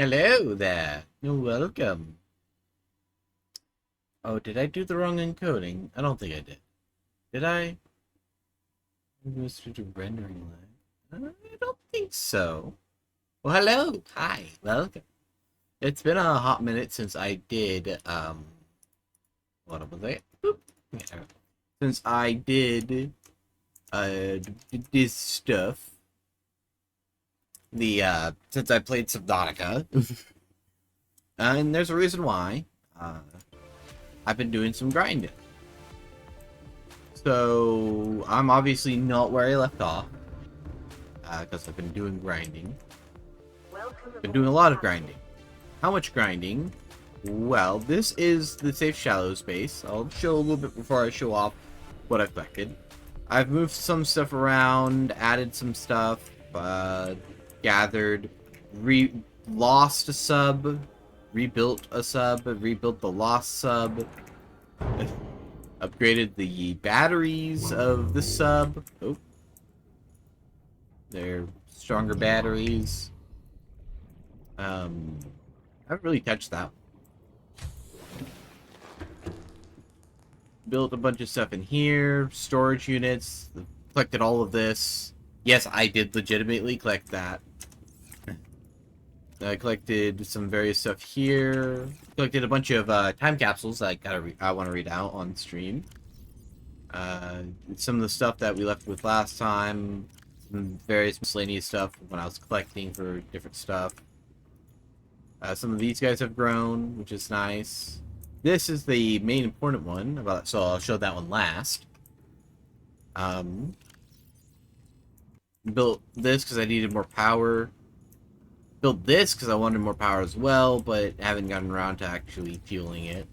hello there. Welcome. Oh, did I do the wrong encoding? I don't think I did. Did I? Mr. to rendering line. I don't think so. Well, hello. Hi. Welcome. It's been a hot minute since I did, what was it? Boop. Yeah. Since I did, this stuff. Since I played Subnautica. And there's a reason why. I've been doing some grinding. So, I'm obviously not where I left off. Because I've been doing grinding. Been doing a lot of grinding. How much grinding? Well, this is the safe shallow space. I'll show a little bit before I show off what I've collected. I've moved some stuff around, added some stuff, gathered, lost a sub, rebuilt a sub, rebuilt the lost sub, upgraded the batteries of the sub. Oh, they're stronger batteries. I haven't really touched that. Built a bunch of stuff in here, storage units, collected all of this. Yes, I did legitimately collect that. I collected some various stuff here. Collected a bunch of time capsules that I want to read out on stream. Some of the stuff that we left with last time. Some various miscellaneous stuff when I was collecting for different stuff. Some of these guys have grown, which is nice. This is the main important one, so I'll show that one last. Built this because I needed more power. Built this because I wanted more power as well, but haven't gotten around to actually fueling it.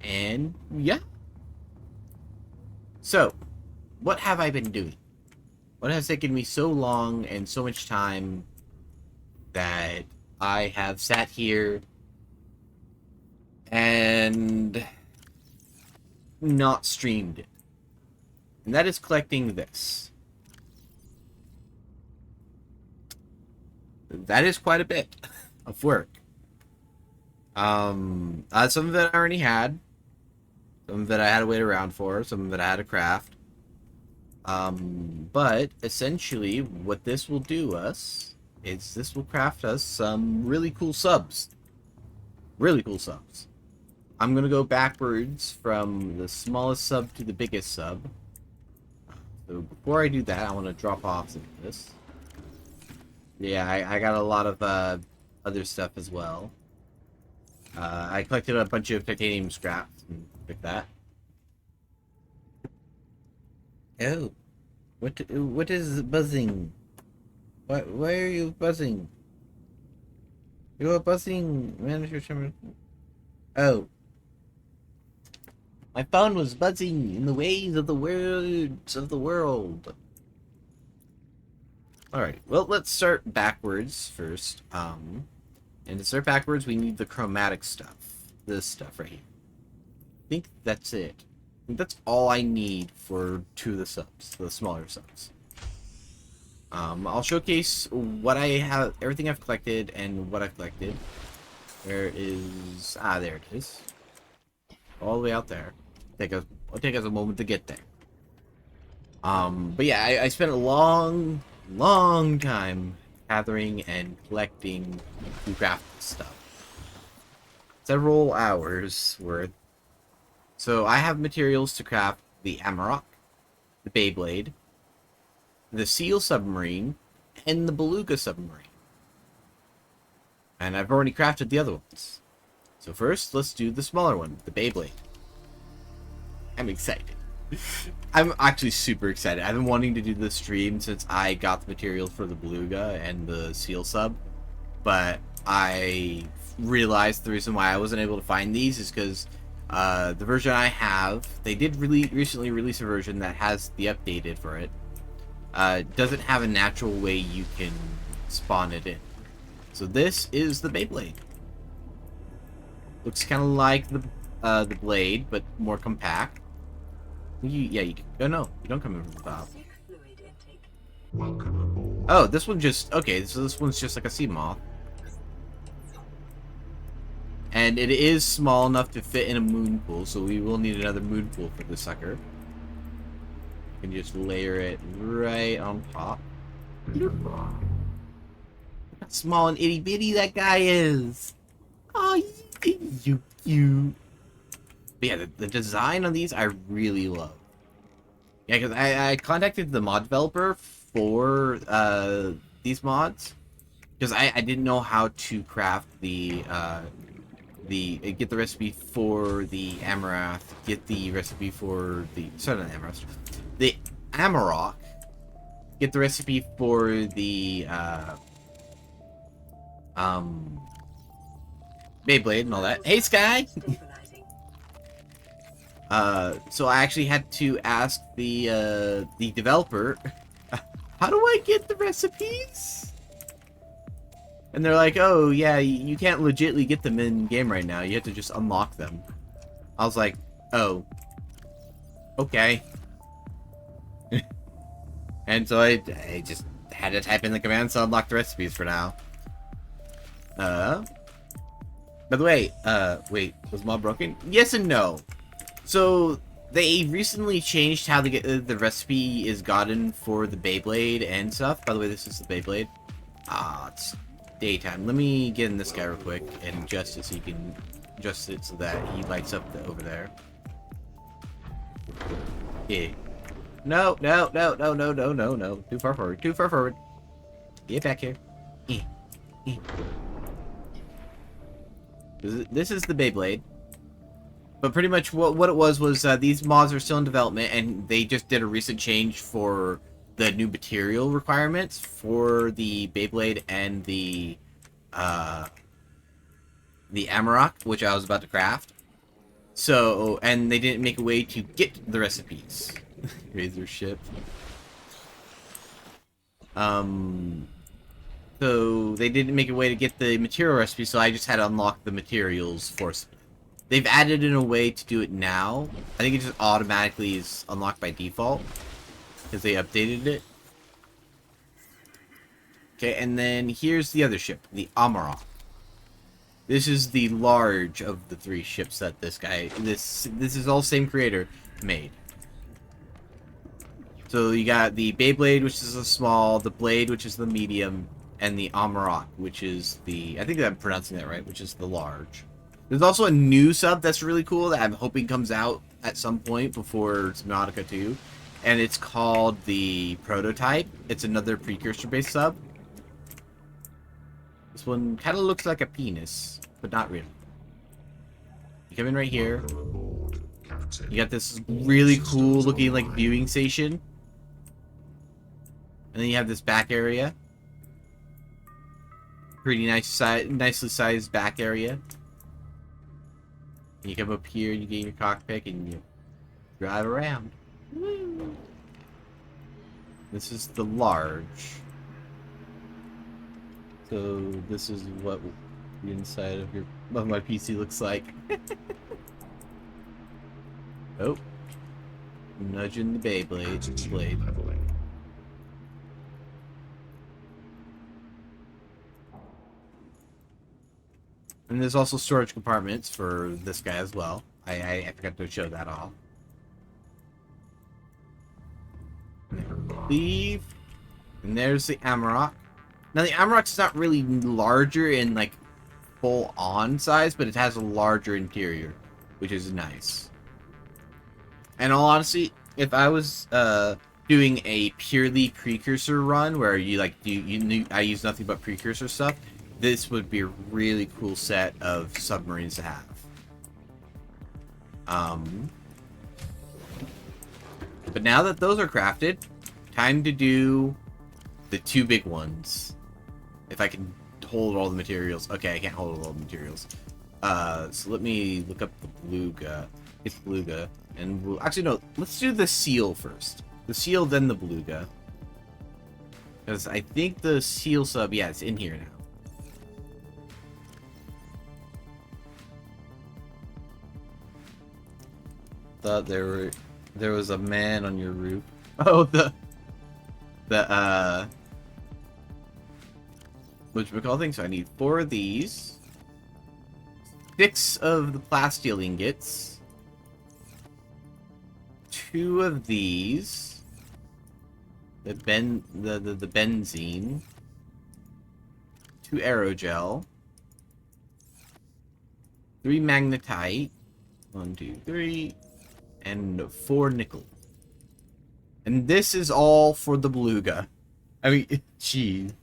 And yeah. So, what have I been doing? What has taken me so long and so much time that I have sat here and not streamed it? And that is collecting this. That is quite a bit of work. Some of it I already had. Some of it I had to wait around for. Some of it I had to craft. But essentially what this will do us is this will craft us some really cool subs. Really cool subs. I'm going to go backwards from the smallest sub to the biggest sub. So before I do that, I want to drop off some of this. Yeah, I got a lot of other stuff as well. I collected a bunch of titanium scraps and picked that. Oh, what is buzzing? Why are you buzzing? You are buzzing, manager. Oh, my phone was buzzing in the ways of the words of the world. Alright, well, let's start backwards first. And to start backwards, we need the chromatic stuff. This stuff right here. I think that's it. I think that's all I need for two of the subs, the smaller subs. I'll showcase what I have, everything I've collected and what I've collected. There is, there it is. All the way out there. It'll take us a moment to get there. But yeah, I spent a long time gathering and collecting to craft stuff. Several hours worth. So I have materials to craft the Amarok, the Beyblade, the Seal submarine, and the Beluga submarine. And I've already crafted the other ones. So first, let's do the smaller one, the Beyblade. I'm excited. I'm actually super excited. I've been wanting to do this stream since I got the materials for the Beluga and the Seal sub. But I realized the reason why I wasn't able to find these is because the version I have, they did recently release a version that has the updated for it. Doesn't have a natural way you can spawn it in. So this is the Beyblade. Looks kind of like the blade, but more compact. You can. Oh no, you don't come in from the top. Welcome aboard. Oh, this one just... Okay, so this one's just like a sea moth. And it is small enough to fit in a moon pool, so we will need another moon pool for this sucker. You can just layer it right on top. Look how small and itty bitty that guy is. Oh, you cute. But yeah, the design on these I really love. Yeah, because I contacted the mod developer for these mods because I didn't know how to craft the get the recipe for the Amaranth, get the recipe for the sorry, not Amaranth, the Amarok, get the recipe for the Beyblade and all that. Hey, Sky. So I actually had to ask the developer, how do I get the recipes? And they're like, oh yeah, you can't legitly get them in game right now. You have to just unlock them. I was like, oh, okay. And so I just had to type in the commands to unlock the recipes for now. By the way, wait, was mod broken? Yes and no. So they recently changed how the recipe is gotten for the Beyblade and stuff. By the way, this is the Beyblade. It's daytime. Let me get in this guy real quick and adjust it so you can adjust it so that he lights up over there. Yeah. No, no, no, no, no, no, no, no. Too far forward. Too far forward. Get back here. This is the Beyblade. But pretty much what it was these mods are still in development, and they just did a recent change for the new material requirements for the Beyblade and the Amarok, which I was about to craft. So, and they didn't make a way to get the recipes. Razor ship. So they didn't make a way to get the material recipe, so I just had to unlock the materials for. They've added in a way to do it now. I think it just automatically is unlocked by default because they updated it. Okay, and then here's the other ship, the Amarok. This is the large of the three ships that this is all same creator made. So you got the Beyblade, which is the small, the Blade, which is the medium, and the Amarok, which is the, I think I'm pronouncing that right, which is the large. There's also a new sub that's really cool that I'm hoping comes out at some point before Subnautica 2. And it's called the Prototype. It's another precursor-based sub. This one kind of looks like a penis, but not really. You come in right here. You got this really cool looking like viewing station. And then you have this back area. Pretty nicely sized back area. You come up here, you get your cockpit, and you drive around. Woo. This is the large. So this is what the inside of my PC looks like. Oh, nudging the Beyblade blade. And there's also storage compartments for this guy as well. I forgot to show that off. Leave. And there's the Amarok. Now the Amarok's not really larger in like full on size, but it has a larger interior, which is nice. And all honesty, if I was doing a purely precursor run where you like I use nothing but precursor stuff, this would be a really cool set of submarines to have. But now that those are crafted, time to do the two big ones. If I can hold all the materials. Okay, I can't hold all the materials. So let me look up the beluga. It's beluga. And we'll, actually, no, let's do the seal first. The seal, then the beluga. Because I think the seal sub, yeah, it's in here now. Thought there was a man on your roof. Oh, whatchamacallit thing. So I need 4 of these, 6 of the plasteel ingots, 2 of these, the benzene, 2 aerogel, 3 magnetite, 1, 2, 3, and 4 nickel. And this is all for the beluga. I mean, geez.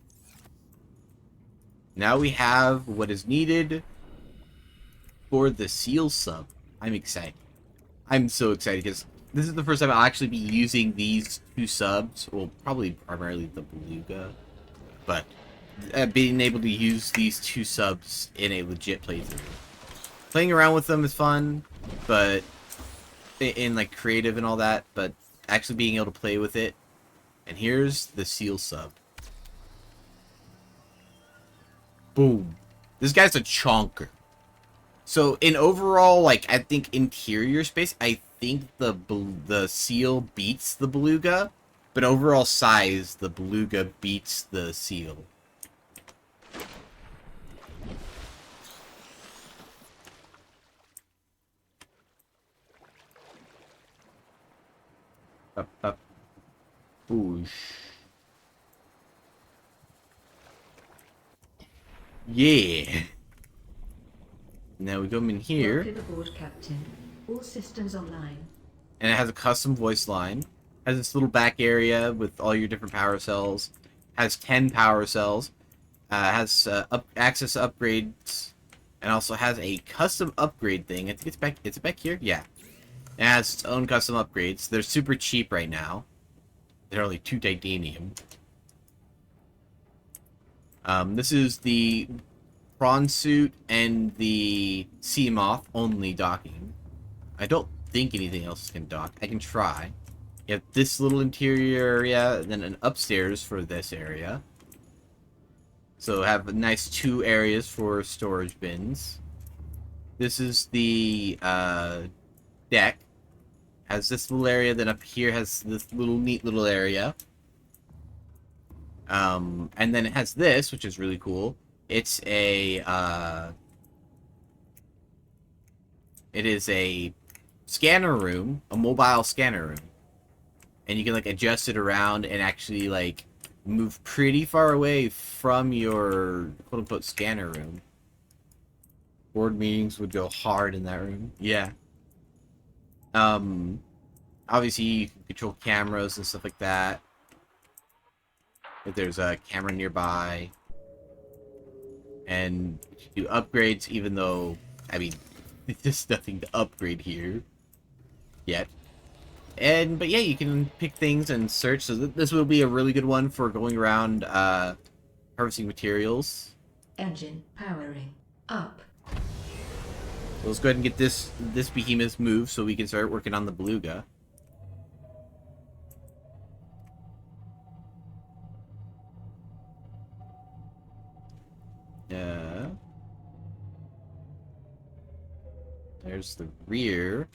Now we have what is needed for the seal sub. I'm excited. I'm so excited because this is the first time I'll actually be using these 2 subs. Well, probably primarily the beluga. But being able to use these 2 subs in a legit playthrough. Playing around with them is fun, but in like creative and all that, but actually being able to play with it. And here's the seal sub. Boom. This guy's a chonker. So in overall, like, I think interior space, I think the seal beats the beluga, but overall size, the beluga beats the seal. Up, up. Boosh. Yeah. Now we come in here. Welcome aboard, Captain. All systems online. And it has a custom voice line. Has this little back area with all your different power cells. Has 10 power cells. Has access to upgrades. And also has a custom upgrade thing. I think it's back. Is it back here? Yeah. It has its own custom upgrades. They're super cheap right now. They're only 2 titanium. This is the prawn suit and the sea moth only docking. I don't think anything else can dock. I can try. You have this little interior area, and then an upstairs for this area. So have a nice 2 areas for storage bins. This is the deck. Has this little area, then up here has this neat little area. And then it has this, which is really cool. It's a it is a scanner room, a mobile scanner room. And you can like adjust it around and actually like move pretty far away from your quote unquote scanner room. Board meetings would go hard in that room. Yeah. Obviously you can control cameras and stuff like that. If there's a camera nearby. And do upgrades, even though, I mean, there's nothing to upgrade here yet. But yeah, you can pick things and search. So this will be a really good one for going around harvesting materials. Engine powering up. So let's go ahead and get this behemoth moved so we can start working on the beluga. There's the rear.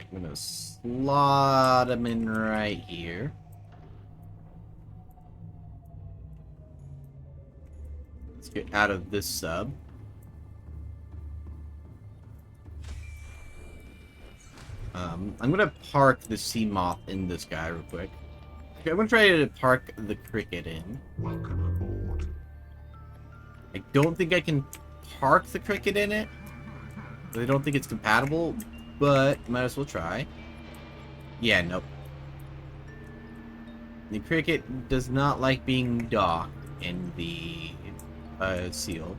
I'm gonna slot them in right here. Let's get out of this sub. I'm gonna park the sea moth in this guy real quick. Okay, I'm gonna try to park the cricket in. Welcome aboard. I don't think I can park the cricket in it. I don't think it's compatible, but might as well try. Yeah, nope. The cricket does not like being docked in the seal.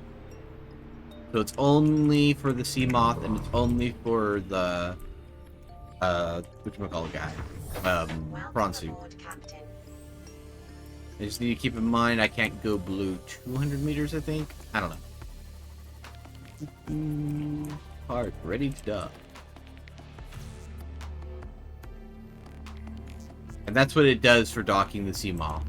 So it's only for the sea moth, and it's only for the whatchamacallit guy. Prawn suit. I just need to keep in mind I can't go below 200 meters, I think. I don't know. Park, ready to dock. And that's what it does for docking the sea moth.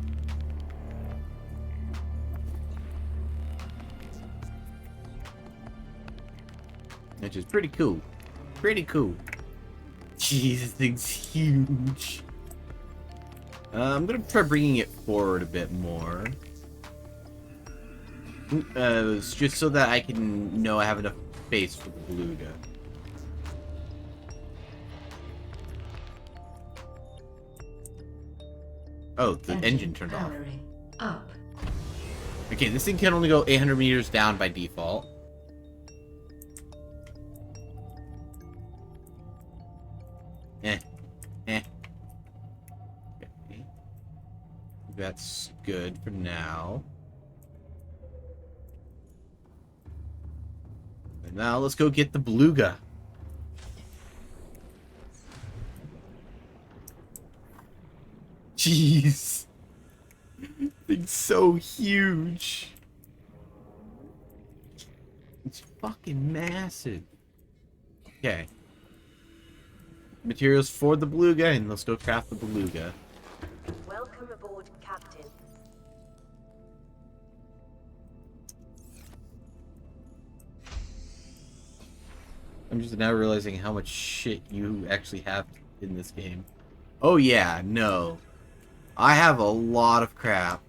Which is pretty cool. Pretty cool. Jeez, this thing's huge. I'm gonna try bringing it forward a bit more. It's just so that I can know I have enough space for the beluga. Oh, the engine turned off. Powering up. Okay, this thing can only go 800 meters down by default. Eh. Okay. That's good for now. And now let's go get the beluga. Jeez. Thing's so huge. It's fucking massive. Okay. Materials for the beluga, and let's go craft the beluga. Welcome aboard, Captain. I'm just now realizing how much shit you actually have in this game. Oh yeah, no. I have a lot of crap.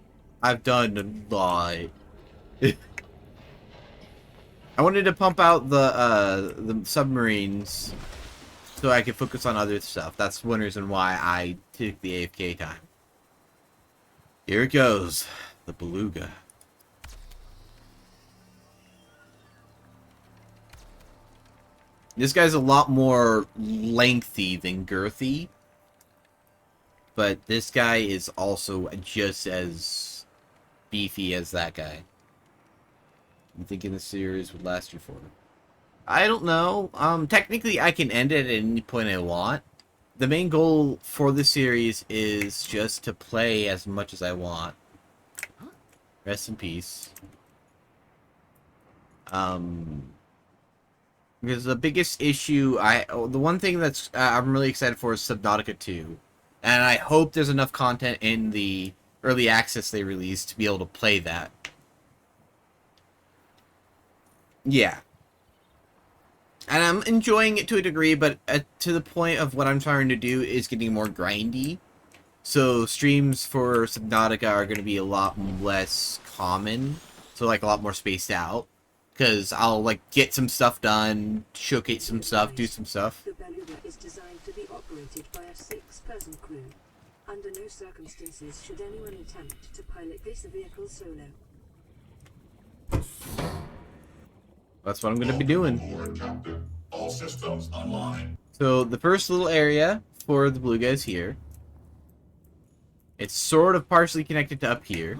I've done a lot. I wanted to pump out the submarines so I could focus on other stuff. That's one reason why I took the AFK time. Here it goes. The beluga. This guy's a lot more lengthy than girthy. But this guy is also just as beefy as that guy. I'm thinking the series would last you for. I don't know. Technically I can end it at any point I want. The main goal for the series is just to play as much as I want. Rest in peace. Because the biggest issue the one thing that's I'm really excited for is Subnautica 2. And I hope there's enough content in the early access they released to be able to play that. Yeah. And I'm enjoying it to a degree, but to the point of what I'm trying to do is getting more grindy. So streams for Subnautica are going to be a lot less common. So like a lot more spaced out. Because I'll like get some stuff done, showcase some stuff, do some stuff. The beluga is designed to be operated by a 6-person crew. Under no circumstances should anyone attempt to pilot this vehicle solo. That's what I'm going to be doing. All systems online. So the first little area for the beluga is here. It's sort of partially connected to up here.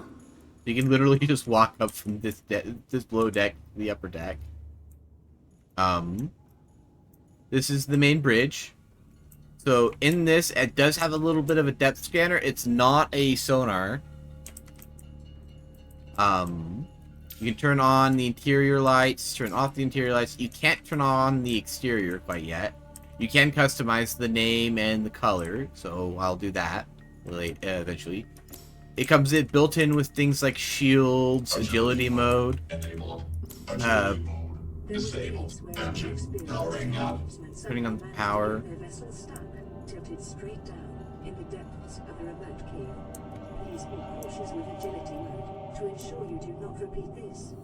You can literally just walk up from this below deck to the upper deck. This is the main bridge. So in this, it does have a little bit of a depth scanner. It's not a sonar. You can turn on the interior lights, turn off the interior lights. You can't turn on the exterior quite yet. You can customize the name and the color, so I'll do that eventually. It comes in built in with things like shields, agility mode. Enabled. Agility mode. Disabled. Engine powering up. Turning on the power. Their vessel stuck, tilted straight down in the depths of a remote cave. Please be cautious with agility mode to ensure you do not repeat this.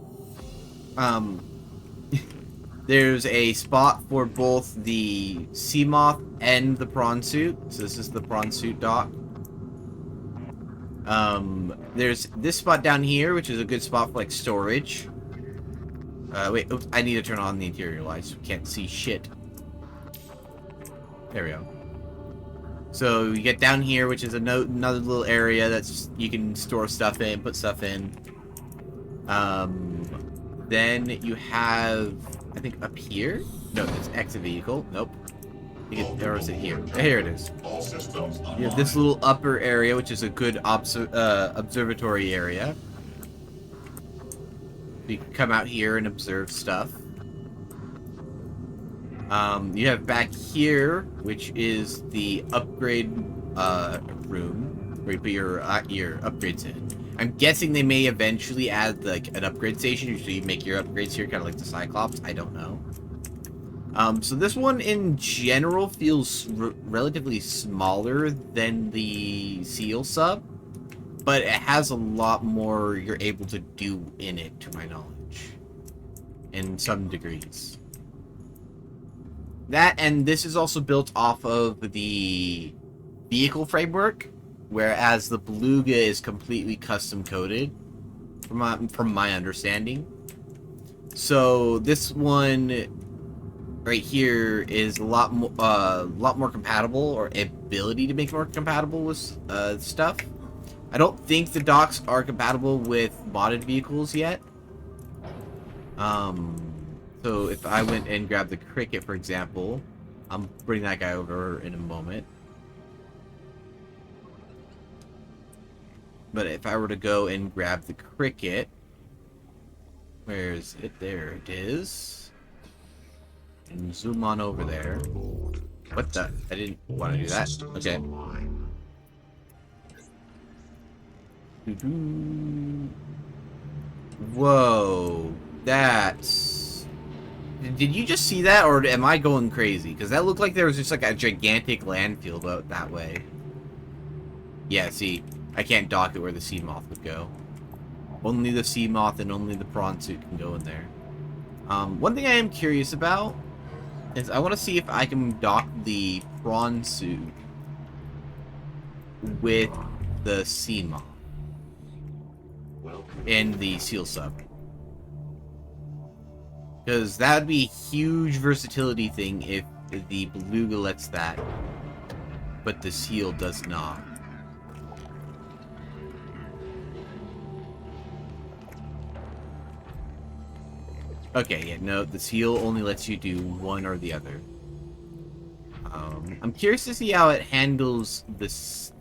There's a spot for both the sea moth and the prawn suit. So this is the prawn suit dock. There's this spot down here, which is a good spot for like storage. Wait, oops, I need to turn on the interior lights. We can't see shit. There we go. So you get down here, which is another little area that's you can store stuff in, put stuff in. Then you have, I think, up here. No, it's exit vehicle. Nope. Or is it here? Here it is. All systems online. You have this little upper area, which is a good observatory area. You can come out here and observe stuff. You have back here, which is the upgrade room, where you put your upgrades in. I'm guessing they may eventually add like an upgrade station, so you make your upgrades here, kind of like the Cyclops. I don't know. So this one in general feels relatively smaller than the Seal sub, but it has a lot more you're able to do in it, to my knowledge, in some degrees. That, and this is also built off of the vehicle framework, whereas the Beluga is completely custom coded, from my understanding. So this one right here is a lot more compatible, or ability to make more compatible with stuff. I don't think the docks are compatible with modded vehicles yet. So if I went and grabbed the Cricket, for example, I'm bringing that guy over in a moment. But if I were to go and grab the Cricket, where is it? There it is. And zoom on over there. What the? I didn't want to do that. Okay. Whoa. That's... Did you just see that, or am I going crazy? Because that looked like there was just like a gigantic landfill out that way. Yeah, see, I can't dock it where the sea moth would go. Only the sea moth and only the prawn suit can go in there. One thing I am curious about is I want to see if I can dock the prawn suit with the sea moth in the seal sub. Because that would be a huge versatility thing if the Beluga lets that, but the seal does not. Okay, yeah, no, the seal only lets you do one or the other. I'm curious to see how it handles this,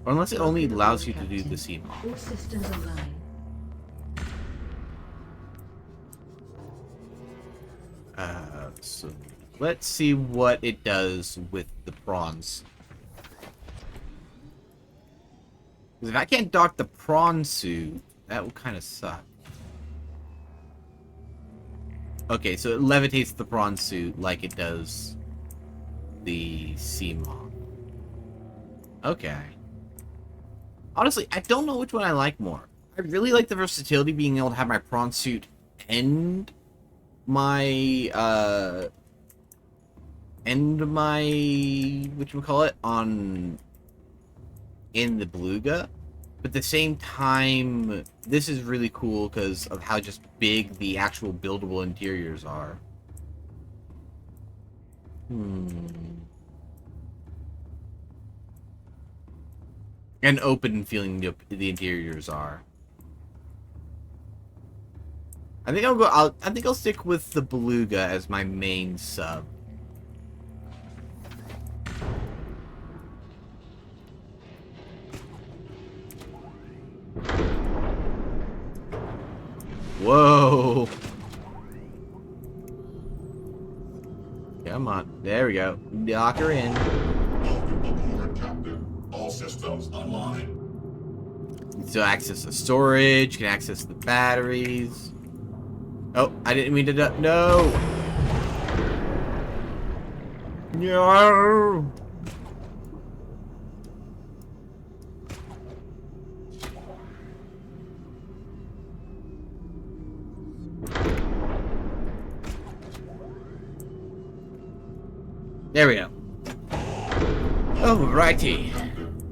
or unless it only allows you to do the sea moth. All systems online. So let's see what it does with the prawns. Because if I can't dock the prawn suit, that will kind of suck. Okay, so it levitates the prawn suit like it does the sea moth. Okay. Honestly, I don't know which one I like more. I really like the versatility, being able to have my prawn suit and my whatchamacallit on in the Beluga. But at the same time, this is really cool because of how just big the actual buildable interiors are. And open feeling the interiors are. I think I think I'll stick with the Beluga as my main sub. Whoa! Come on, there we go. Dock her in. All systems online. So access the storage, can access the batteries. Oh, I didn't mean to no! No! There we go. Alrighty.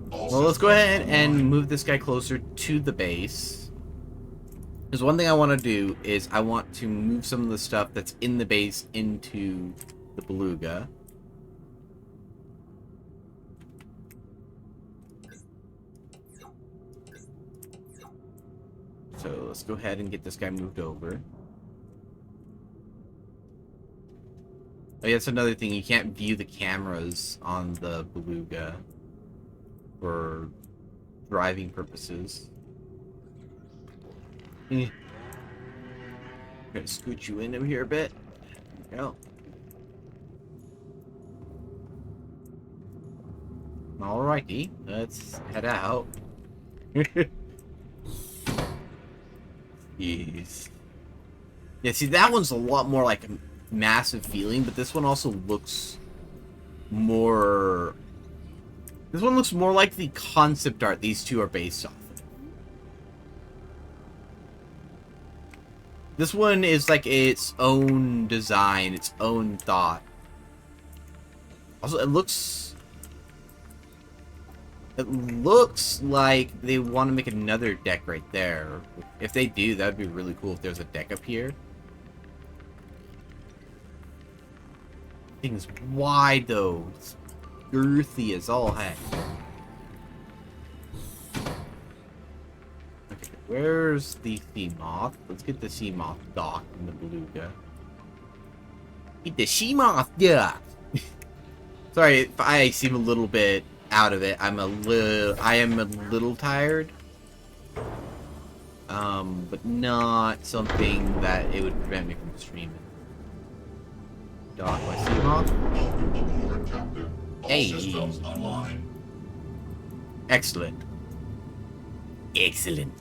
Well, let's go ahead and move this guy closer to the base. Because one thing I want to do is I want to move some of the stuff that's in the base into the Beluga. So let's go ahead and get this guy moved over. Oh yeah, that's another thing. You can't view the cameras on the Beluga for driving purposes. I'm gonna scoot you in over here a bit. There we go. Alrighty, let's head out. Jeez. Yeah, see, that one's a lot more like massive feeling, but this one also looks more... This one looks more like the concept art these two are based off of. This one is like its own design, its own thought. Also, it looks like they want to make another deck right there. If they do, that would be really cool if there's a deck up here. Thing's wide though. It's girthy as all heck. Okay, where's the sea moth? Let's get the sea moth dock and the beluga. Get the sea moth dock. Sorry if I seem a little bit out of it. I am a little tired. But not something that it would prevent me from streaming. Dock my sea moth. Hey. Excellent. Excellent.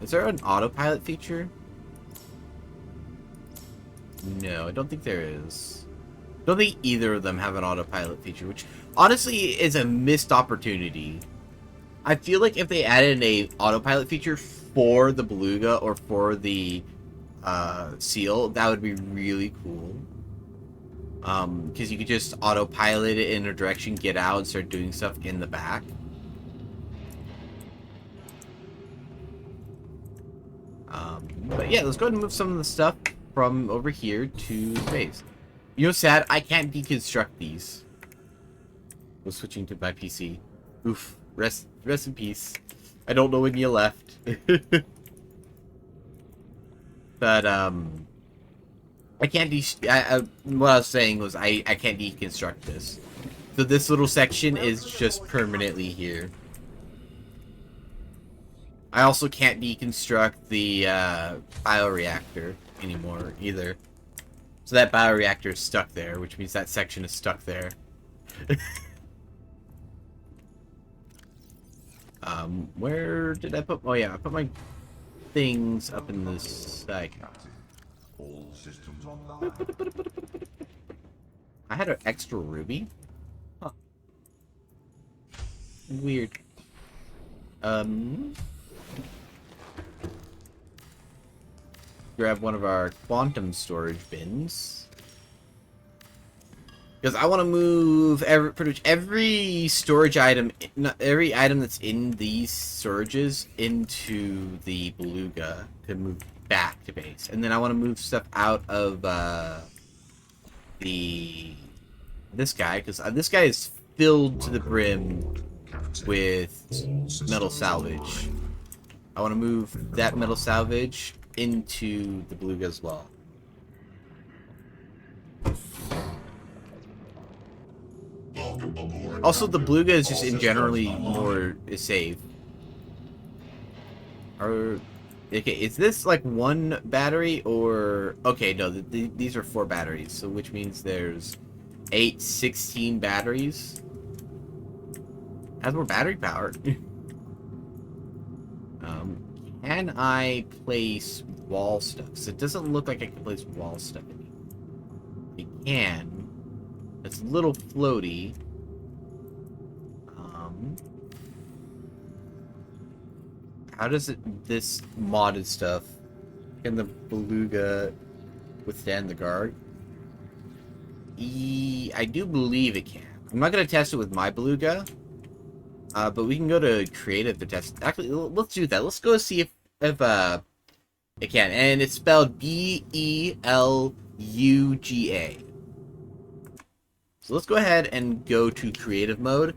Is there an autopilot feature? No, I don't think there is. I don't think either of them have an autopilot feature, which honestly is a missed opportunity. I feel like if they added a autopilot feature for the beluga or for the seal, that would be really cool. Because you could just autopilot it in a direction, get out, and start doing stuff in the back. But yeah, let's go ahead and move some of the stuff from over here to space. You know, sad, I can't deconstruct these. We're switching to my PC. Oof. Rest in peace. I don't know when you left. But, I can't what I was saying was I can't deconstruct this. So this little section is just permanently here. I also can't deconstruct the bioreactor anymore either. So that bioreactor is stuck there, which means that section is stuck there. Where did I put... Oh yeah, I put my things up in this side. All systems online. I had an extra ruby? Huh. Weird. Grab one of our quantum storage bins. Because I want to move pretty much every storage item, every item that's in these storages into the beluga to move back to base. And then I want to move stuff out of this guy, because this guy is filled to the brim with metal salvage. I want to move that metal salvage into the beluga as well. Also, the beluga is just in generally more safe. Okay, is this like one battery or... Okay, no, these are 4 batteries, so which means there's 16 batteries. Has more battery power. Can I place wall stuff? Because it doesn't look like I can place wall stuff anymore. I can. It's a little floaty. How does this modded stuff, can the beluga withstand the guard? I do believe it can. I'm not going to test it with my beluga, but we can go to creative to test. Actually, let's do that. Let's go see if it can. And it's spelled B-E-L-U-G-A. So let's go ahead and go to creative mode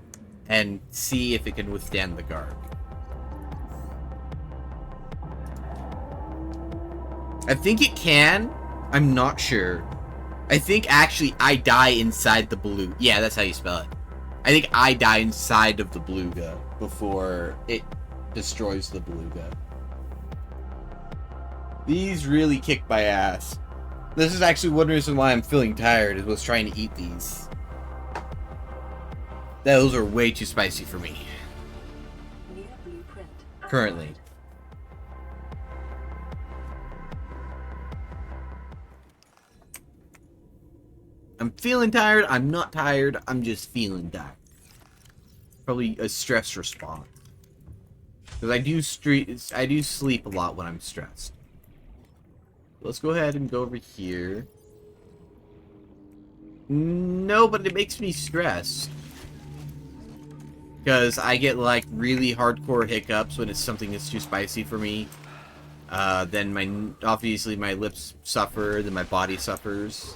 and see if it can withstand the guard. I think it can. I'm not sure. I think actually I die inside the beluga. Yeah, that's how you spell it. I think I die inside of the beluga before it destroys the beluga. These really kick my ass. This is actually one reason why I'm feeling tired, is was trying to eat these. Those are way too spicy for me. Currently. I'm feeling tired. I'm not tired. I'm just feeling tired. Probably a stress response. Because I do sleep a lot when I'm stressed. Let's go ahead and go over here. No, but it makes me stressed. Because I get, like, really hardcore hiccups when it's something that's too spicy for me. Then obviously my lips suffer, then my body suffers.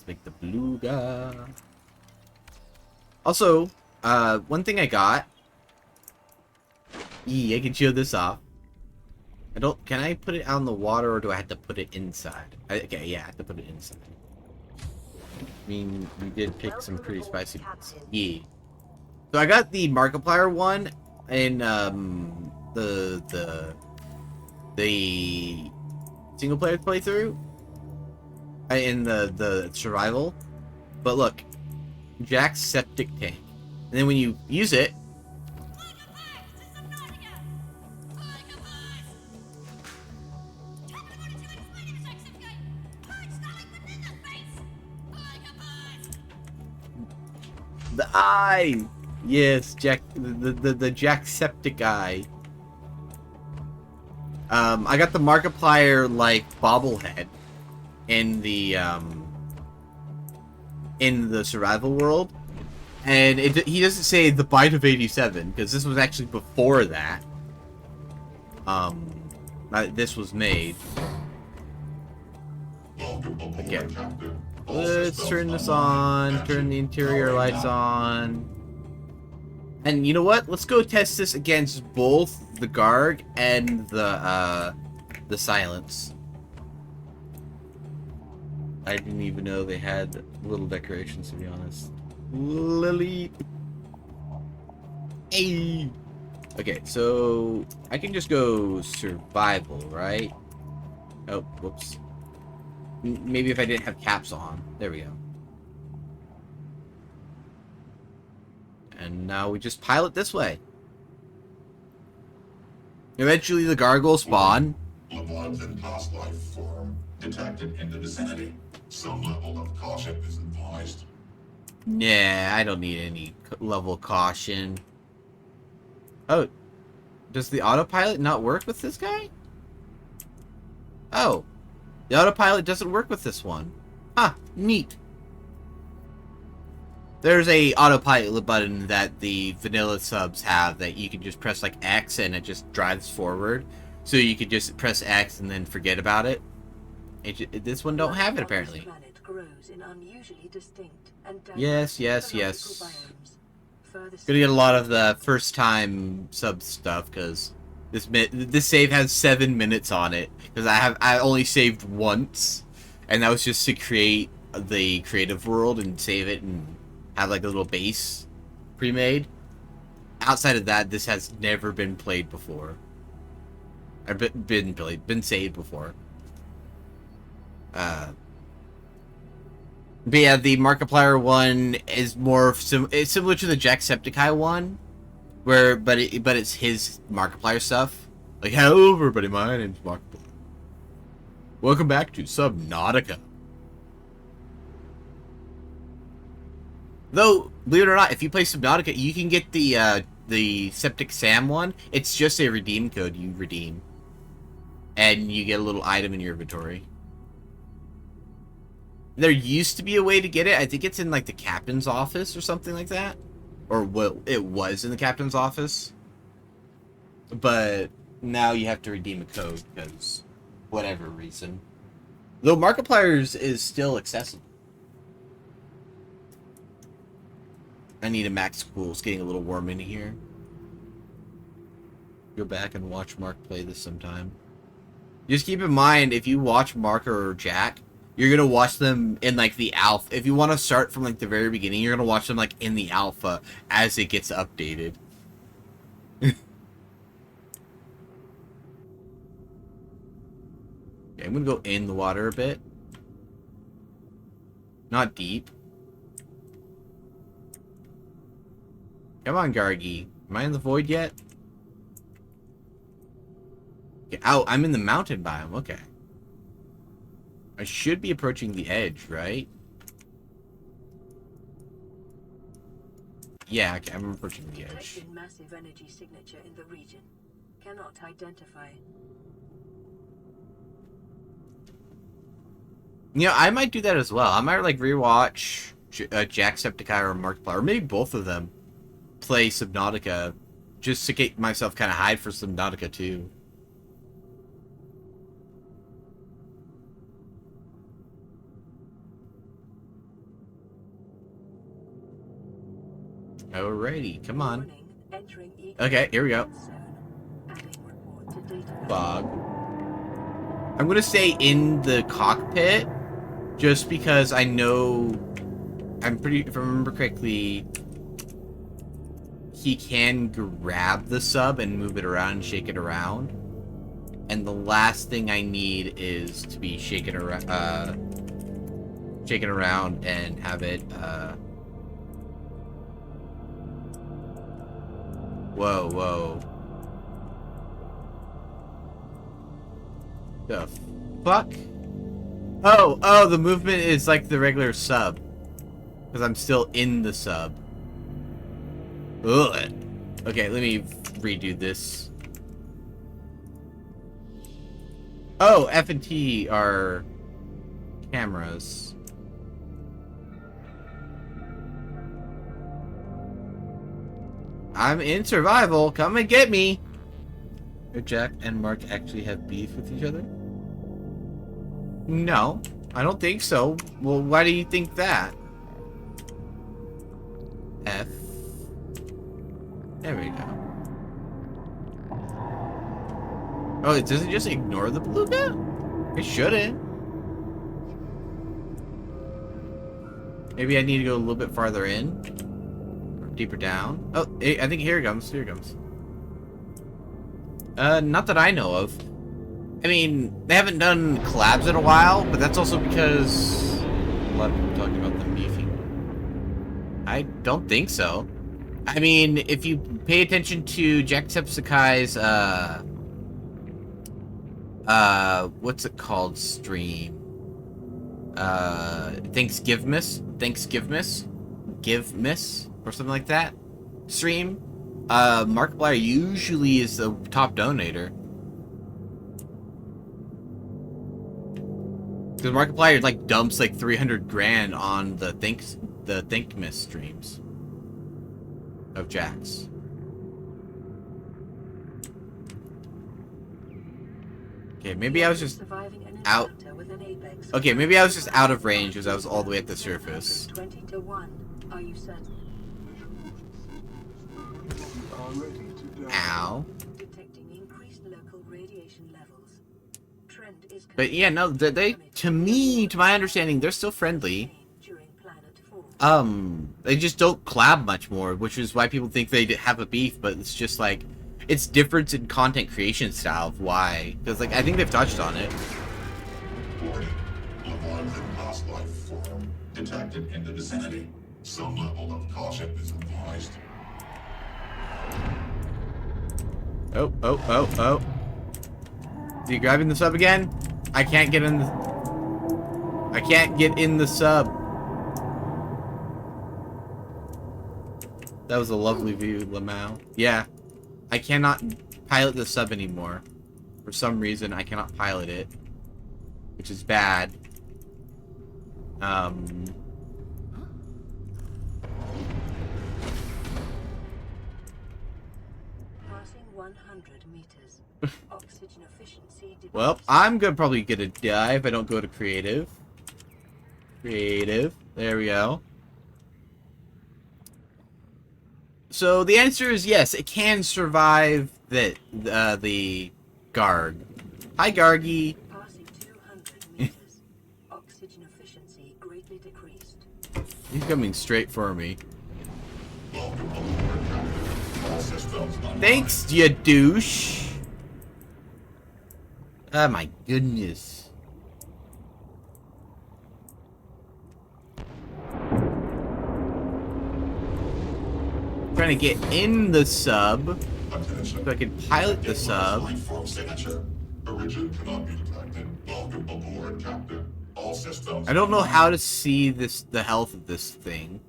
Let's make the beluga. Also, one thing I got. I can show this off. Can I put it out in the water, or do I have to put it inside? Okay, yeah, I have to put it inside. I mean, we did pick some pretty spicy ones. Yeah. So I got the Markiplier one in, the single player playthrough. In the survival. But look, Jack's septic tank. And then when you use it, the eye! Yes, Jack, the Jacksepticeye eye. I got the Markiplier, like, bobblehead in the survival world. And he doesn't say the bite of 87, because this was actually before that. This was made. Okay. Let's turn this on, turn the interior lights on. And you know what? Let's go test this against both the Garg and the Silence. I didn't even know they had little decorations, to be honest. Lily. Hey. Okay, so I can just go survival, right? Oh, whoops. Maybe if I didn't have caps on. There we go. And now we just pilot this way. Eventually the Garg will spawn. Bloodlines in past life form detected in the vicinity. Some level of caution is advised. Yeah, I don't need any level of caution. Oh, does the autopilot not work with this guy? Oh, the autopilot doesn't work with this one. Huh, neat. There's a autopilot button that the vanilla subs have that you can just press like X and it just drives forward. So you could just press X and then forget about it. This one don't have it apparently. Planet grows in unusually distinct and Yes. biomes. Gonna get a lot of the first time sub stuff because this save has 7 minutes on it because I only saved once, and that was just to create the creative world and save it and have like a little base pre-made. Outside of that, this has never been played before. Or been saved before. But yeah, the Markiplier one is more it's similar to the Jacksepticeye one, but it's his Markiplier stuff. Like, hello everybody, my name's Markiplier. Welcome back to Subnautica. Though, believe it or not, if you play Subnautica, you can get the Septic Sam one. It's just a redeem code you redeem, and you get a little item in your inventory. There used to be a way to get it. I think it's in, like, the captain's office or something like that. Or, well, it was in the captain's office. But now you have to redeem a code because whatever reason. Though Markiplier's is still accessible. I need a max cool. It's getting a little warm in here. Go back and watch Mark play this sometime. Just keep in mind, if you watch Mark or Jack, you're gonna watch them in like the alpha. If you want to start from like the very beginning, you're gonna watch them like in the alpha as it gets updated. Okay, I'm gonna go in the water a bit. Not deep. Come on, Gargi. Am I in the void yet? Oh, I'm in the mountain biome. Okay. I should be approaching the edge, right? Yeah, okay, I'm approaching the edge. Detected massive energy signature in the region. Cannot identify. You know, I might do that as well. I might, like, rewatch Jacksepticeye or Markiplier, or maybe both of them play Subnautica, just to get myself kind of hyped for Subnautica too. Alrighty, come on. Warning, entering Okay, here we go. Adding report to database. Fog. I'm gonna stay in the cockpit, just because I know, if I remember correctly, he can grab the sub and move it around and shake it around. And the last thing I need is to be shaken around and have it, whoa. The fuck? Oh, the movement is like the regular sub. Because I'm still in the sub. Ugh. Okay, let me redo this. Oh, F and T are cameras. I'm in survival. Come and get me. Do Jack and Mark actually have beef with each other? No, I don't think so. Well, why do you think that? F. There we go. Oh, it doesn't just ignore the beluga? It shouldn't. Maybe I need to go a little bit farther in. Or deeper down. Oh, I think here it comes. Here it comes. Not that I know of. I mean, they haven't done collabs in a while, but that's also because a lot of people talking about them beefing. I don't think so. I mean, if you pay attention to Jacksepticeye's, what's it called stream? Thanksgivmas, or something like that stream. Markiplier usually is the top donator. Because Markiplier like dumps like 300 grand on the Thankmas streams of Jax. Okay, maybe I was just out. Okay, maybe I was just out of range because I was all the way at the surface. 20 to 1. Are you certain? Ow. Detecting increased local radiation levels. Trend is But yeah, no, they to my understanding, they're still friendly. during planet 4. They just don't collab much more, which is why people think they have a beef, but it's just like, it's difference in content creation style of why. Because, like, I think they've touched on it. Warning. Leviathan past life form detected in the vicinity. Some level of caution is advised. Oh. Is he grabbing the sub again? I can't get in the... I can't get in the sub. That was a lovely view, Lamau. Yeah. I cannot pilot the sub anymore. For some reason, I cannot pilot it. Which is bad. Passing 100 meters. Oxygen efficiency decreased. Well, I'm probably gonna die if I don't go to creative. Creative. There we go. So the answer is yes, it can survive the Garg. Hi, Gargy. Passing 200 meters. Oxygen efficiency greatly decreased. He's coming straight for me. Welcome aboard, Captain. All systems online. Thanks, you douche. Oh my goodness. Trying to get in the sub Attention. so I can pilot the sub. Life form signature. Origin cannot be detected. Welcome aboard, Captain. All systems. I don't know how to see the health of this thing.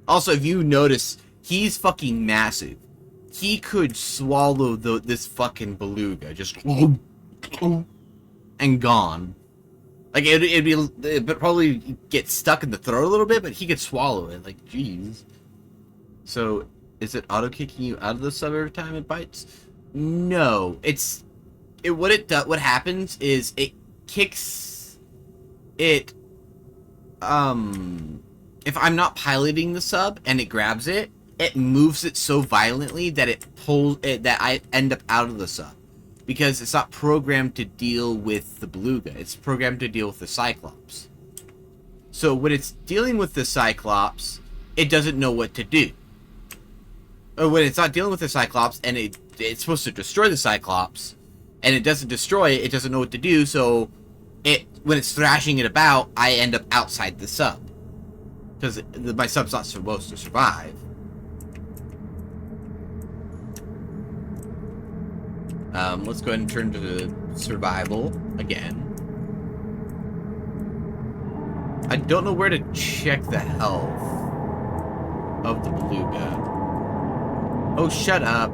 Also, if you notice, he's fucking massive. He could swallow this fucking beluga, just and gone. Like it'd probably get stuck in the throat a little bit, but he could swallow it. Like, jeez. So, is it auto kicking you out of the sub every time it bites? No, what happens is it kicks it. If I'm not piloting the sub and it grabs it, it moves it so violently that it pulls it, that I end up out of the sub. Because it's not programmed to deal with the beluga. It's programmed to deal with the Cyclops. So when it's dealing with the Cyclops, it doesn't know what to do. Or when it's not dealing with the Cyclops and it's supposed to destroy the Cyclops, and it doesn't destroy it, it doesn't know what to do, so when it's thrashing it about, I end up outside the sub. Because my sub's not supposed to survive. Let's go ahead and turn to survival again. I don't know where to check the health of the beluga. Oh, shut up.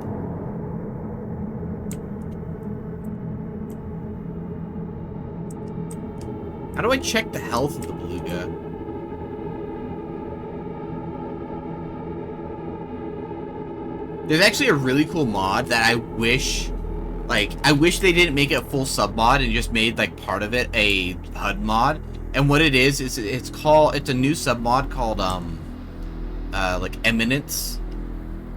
How do I check the health of the beluga? There's actually a really cool mod that I wish they didn't make it a full sub mod and just made like part of it a HUD mod. And what it is it's a new sub mod called like Eminence.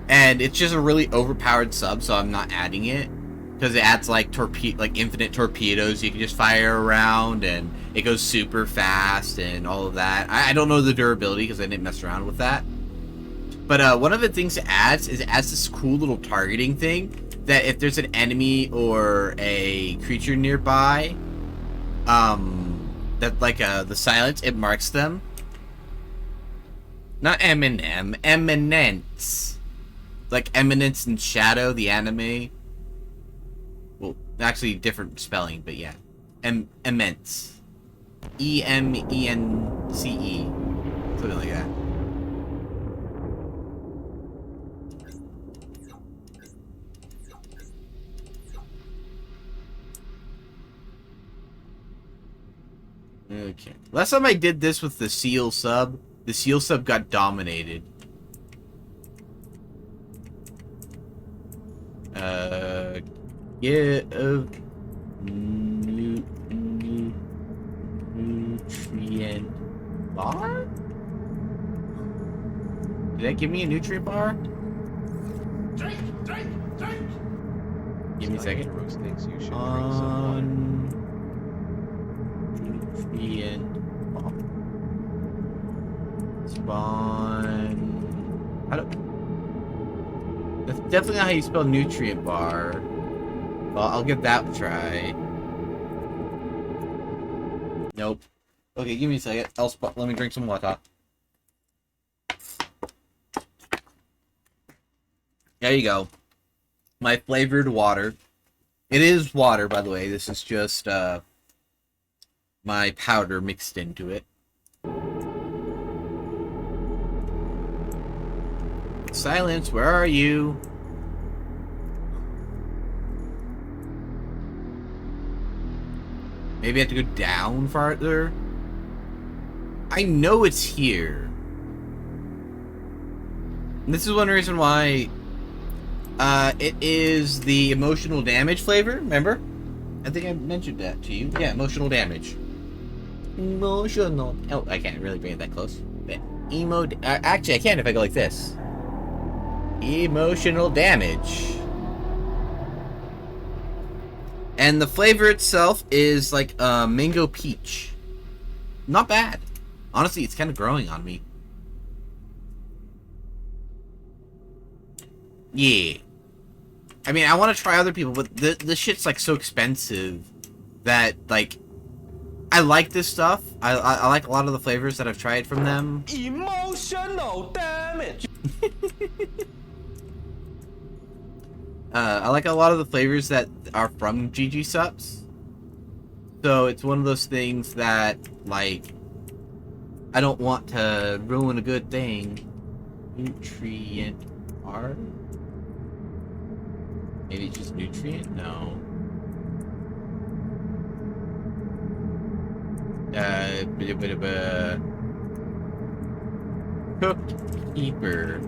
And it's just a really overpowered sub, so I'm not adding it. Because it adds like infinite torpedoes you can just fire around, and it goes super fast and all of that. I don't know the durability because I didn't mess around with that. But one of the things it adds is it adds this cool little targeting thing that if there's an enemy or a creature nearby, that like the silence, it marks them. Not Eminem, Eminence. Like Eminence and Shadow, the anime. Well, actually different spelling, but yeah. Immense. E-M-E-N-C-E. Something like that. Okay. Last time I did this with the seal sub got dominated. Get a nutrient bar? Did that give me a nutrient bar? Give me a second. Nutrient bar. Spawn. That's definitely not how you spell nutrient bar. Well, I'll give that a try. Nope. Okay, give me a second. Let me drink some water. There you go. My flavored water. It is water, by the way. This is just my powder mixed into it. Silence, where are you? Maybe I have to go down farther? I know it's here. And this is one reason why it is the emotional damage flavor, remember? I think I mentioned that to you. Yeah, emotional damage. Emotional. Oh, I can't really bring it that close. But actually, I can if I go like this. Emotional damage. And the flavor itself is like mango peach. Not bad. Honestly, it's kind of growing on me. Yeah. I mean, I want to try other people, but the shit's like so expensive that like I like this stuff. I like a lot of the flavors that I've tried from them. Emotional damage. I like a lot of the flavors that are from GG Sups. So it's one of those things that, like, I don't want to ruin a good thing. Nutrient R? Maybe it's just nutrient? No. Bit of a cooked keeper.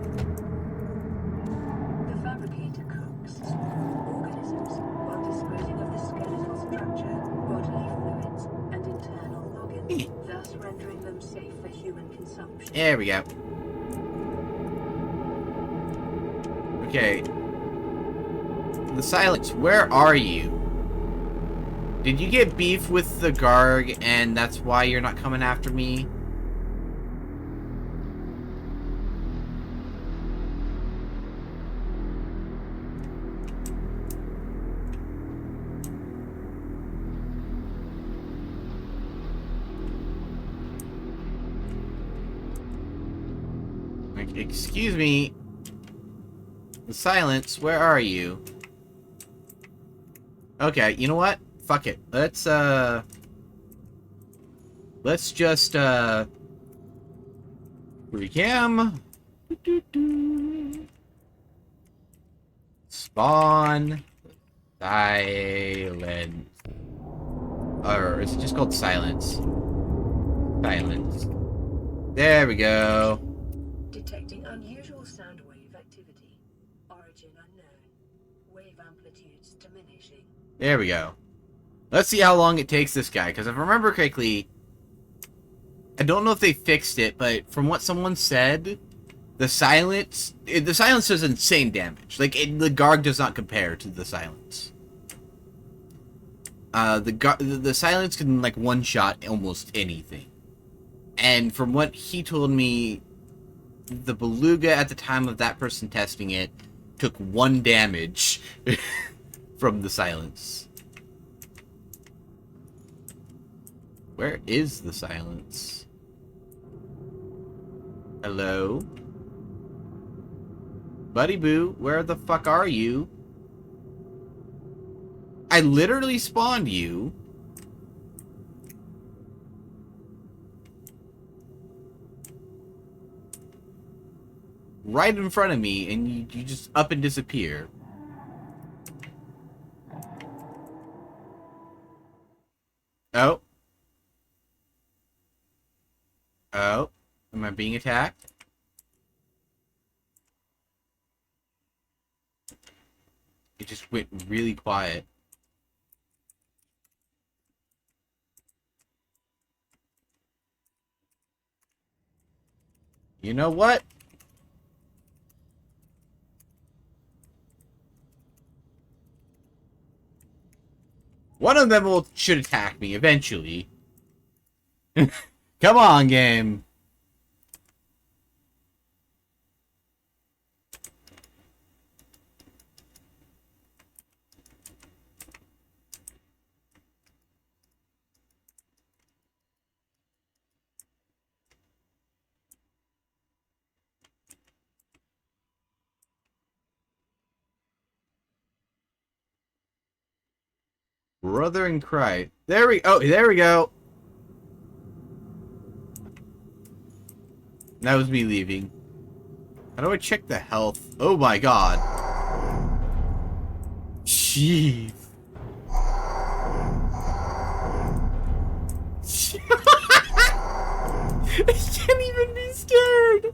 The fabricator cooks small organisms while disposing of the skeletal structure, bodily fluids, and internal organs, thus rendering them safe for human consumption. There we go. Okay. The silence, where are you? Did you get beef with the Garg and that's why you're not coming after me? Like, excuse me. The silence, where are you? Okay, you know what? Fuck it. Let's just, recam. Spawn. Silence. Or is it just called silence? Silence. There we go. Detecting unusual sound wave activity. Origin unknown. Wave amplitudes diminishing. There we go. Let's see how long it takes this guy, because if I remember correctly, I don't know if they fixed it, but from what someone said, the silence does insane damage. Like, the Garg does not compare to the silence. The silence can, like, one-shot almost anything. And from what he told me, the Beluga at the time of that person testing it took 1 damage from the silence. Where is the silence? Hello? Buddy Boo, where the fuck are you? I literally spawned you. Right in front of me, and you just up and disappear. Oh. Oh. Am I being attacked? It just went really quiet. You know what? One of them should attack me eventually. Come on, game. Brother in Christ. There we go. That was me leaving. How do I check the health? Oh my god. Jeez. I can't even be scared.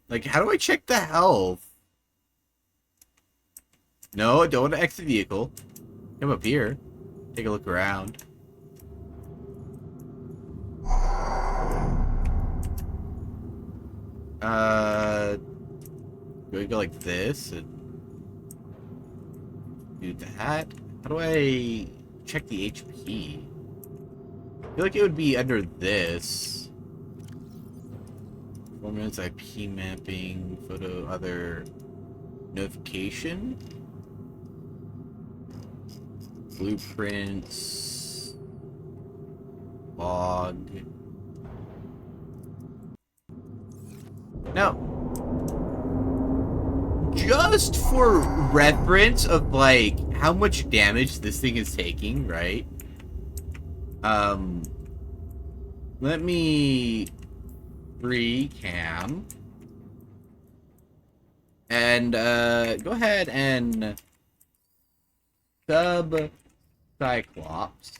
Like, how do I check the health? No, I don't want to exit vehicle. Come up here. Take a look around. Do I go like this and do that? How do I check the HP? I feel like it would be under this. Performance, IP mapping, photo, other notification. Blueprints. Log. Now, just for reference of, like, how much damage this thing is taking, right? Let me free cam. And, go ahead and sub Cyclops.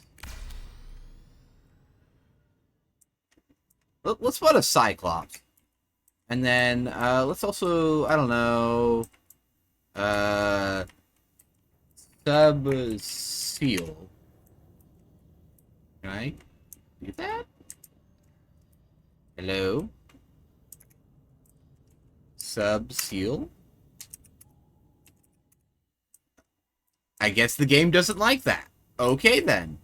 Let's put a Cyclops. And then, let's also, I don't know, sub Seal. Can I do that? Hello? Sub Seal? I guess the game doesn't like that. Okay, then.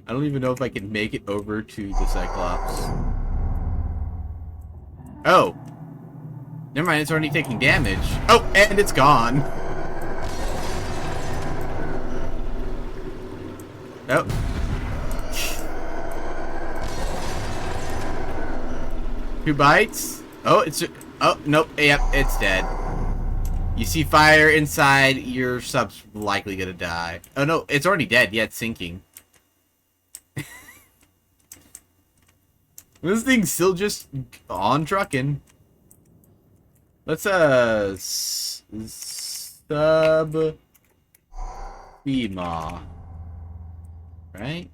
I don't even know if I can make it over to the Cyclops. Oh. Never mind, it's already taking damage. Oh, and it's gone. Oh. Two bites. Oh, it's... Oh, nope. Yep, it's dead. You see fire inside, your sub's likely gonna die. Oh, no, it's already dead. Yeah, it's sinking. This thing's still just on trucking. Let's, sub... FEMA. Right?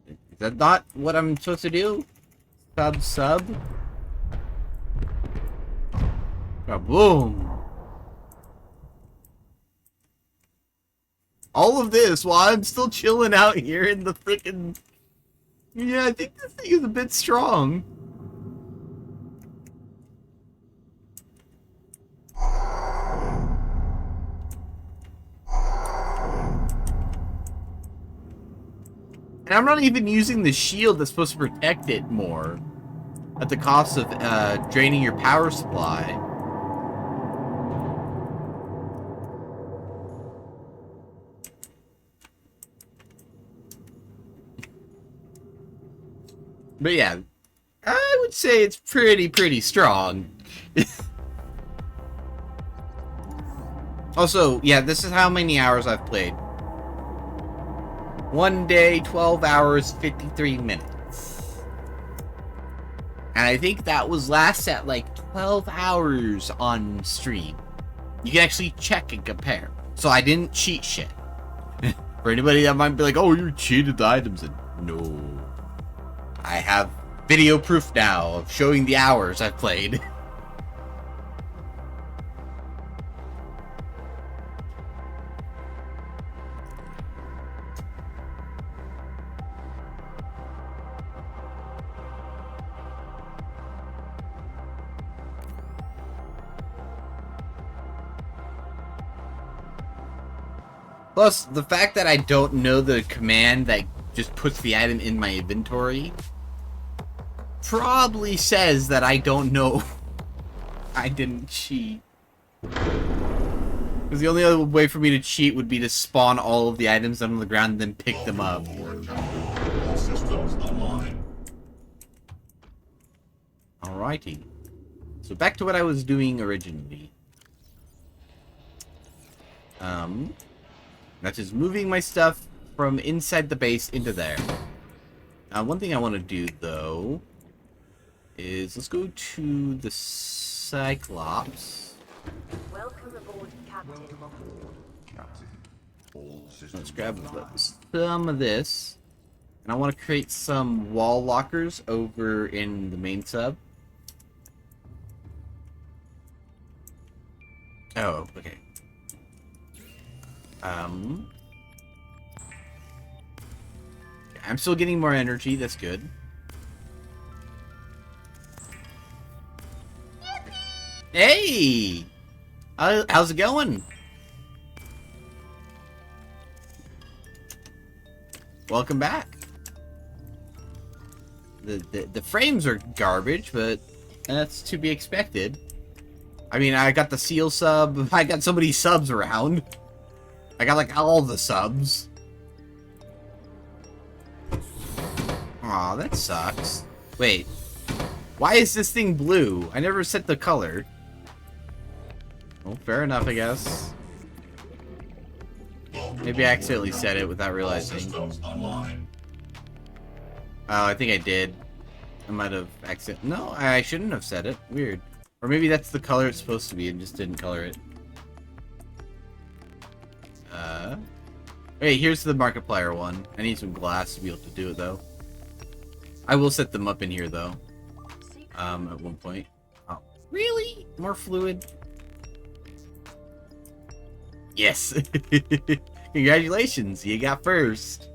Is that not what I'm supposed to do? Sub? Kaboom! All of this while I'm still chilling out here in the frickin'... Yeah, I think this thing is a bit strong. And I'm not even using the shield that's supposed to protect it more. At the cost of draining your power supply. But yeah, I would say it's pretty strong. Also, yeah, this is how many hours I've played. 1 day, 12 hours, 53 minutes. And I think that was last at like 12 hours on stream. You can actually check and compare. So I didn't cheat shit. For anybody that might be like, oh, you cheated the items. And no. I have video proof now of showing the hours I've played. Plus, the fact that I don't know the command that just puts the item in my inventory probably says that I don't know. I didn't cheat. Because the only other way for me to cheat would be to spawn all of the items on the ground and then pick them up. All systems online. Alrighty. So back to what I was doing originally. That is moving my stuff from inside the base into there. One thing I want to do, though, is let's go to the Cyclops. Welcome aboard, Captain. Let's grab some of this. And I want to create some wall lockers over in the main sub. Oh, okay. I'm still getting more energy, that's good. Hey! How's it going? Welcome back. The frames are garbage, but that's to be expected. I mean, I got the seal sub. I got so many subs around. I got like all the subs. Aw, that sucks. Wait. Why is this thing blue? I never set the color. Well, fair enough, I guess. Maybe I accidentally set it without realizing. Oh, I think I did. I might have accidentally... No, I shouldn't have set it. Weird. Or maybe that's the color it's supposed to be and just didn't color it. Hey, here's the Markiplier one. I need some glass to be able to do it, though. I will set them up in here, though. At one point. Oh, really? More fluid? Yes! Congratulations, you got first.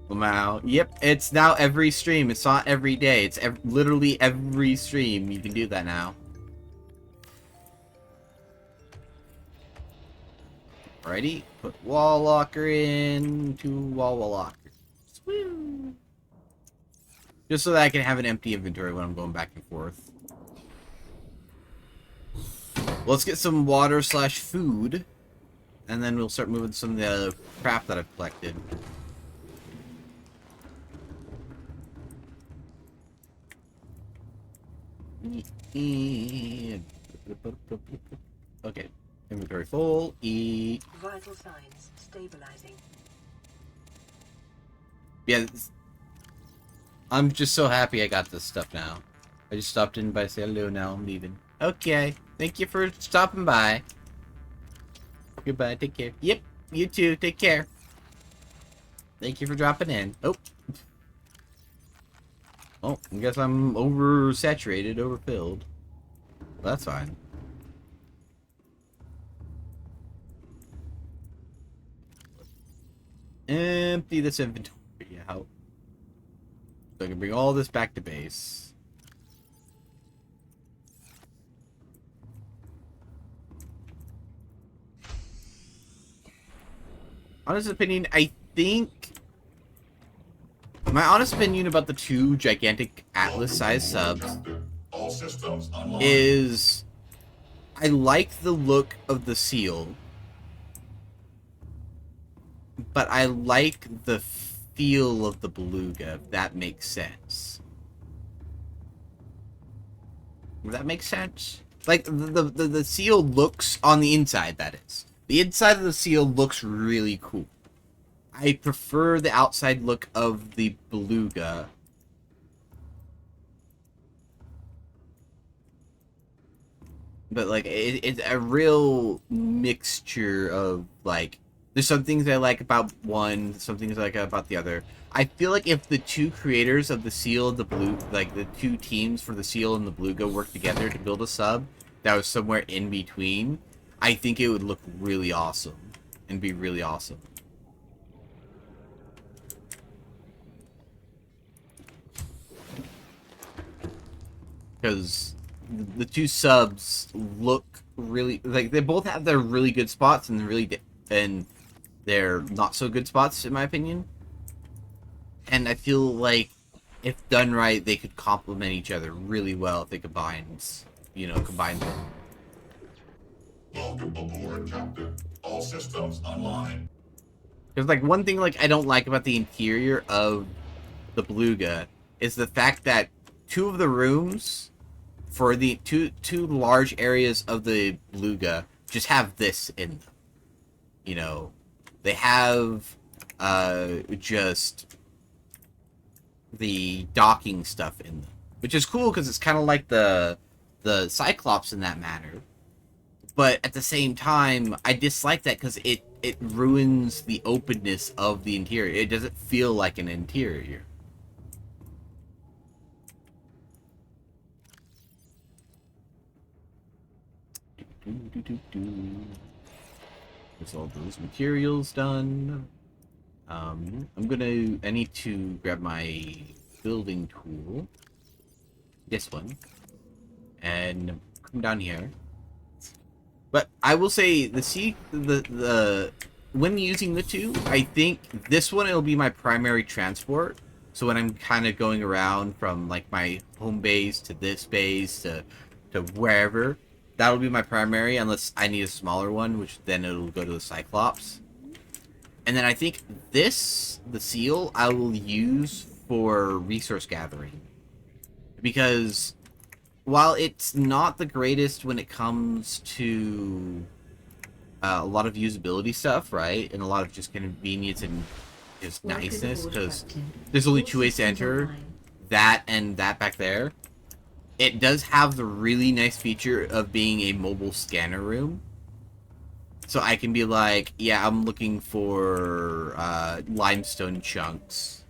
Wow. Yep, it's now every stream. It's not every day. It's literally every stream. You can do that now. Alrighty, put wall locker in, 2 wall lockers. Woo. Just so that I can have an empty inventory when I'm going back and forth. Let's get some water / food, and then we'll start moving some of the crap that I've collected. Okay. Inventory full. Eat. Vital signs stabilizing. Yeah, I'm just so happy I got this stuff now. I just stopped in by say hello. Now I'm leaving. Okay. Thank you for stopping by. Goodbye. Take care. Yep. You too. Take care. Thank you for dropping in. Oh. Oh, I guess I'm oversaturated, overfilled. Well, that's fine. Empty this inventory out. So I can bring all this back to base. Honest opinion, I think... My honest opinion about the 2 gigantic Atlas-sized subs is... I like the look of the seal. But I like the feel of the beluga, if that makes sense. Does that make sense? Like, the seal looks on the inside, that is. The inside of the seal looks really cool. I prefer the outside look of the beluga. But, like, it's a real mixture of, like... There's some things I like about one, some things I like about the other. I feel like if the 2 creators of the seal and the blue, like the 2 teams for the seal and the beluga worked together to build a sub that was somewhere in between, I think it would look really awesome and be really awesome. Because the 2 subs look really, like, they both have their really good spots and they're not so good spots, in my opinion. And I feel like, if done right, they could complement each other really well if they combine them. Welcome aboard, Captain. All systems online. Because, like, one thing, like, I don't like about the interior of the beluga is the fact that 2 of the rooms for the two large areas of the beluga just have this in them. You know, they have just the docking stuff in them, which is cool because it's kind of like the Cyclops in that manner. But at the same time, I dislike that because it ruins the openness of the interior. It doesn't feel like an interior. There's all those materials done. I need to grab my building tool. This one. And come down here. But I will say when using the 2, I think this one it'll be my primary transport. So when I'm kind of going around from like my home base to this base to wherever, That'll be my primary, unless I need a smaller one, which then it'll go to the Cyclops. And then I think the seal, I will use for resource gathering. Because while it's not the greatest when it comes to a lot of usability stuff, right? And a lot of just convenience and just niceness, because there's only 2 ways to enter, that and that back there. It does have the really nice feature of being a mobile scanner room. So I can be like, yeah, I'm looking for limestone chunks.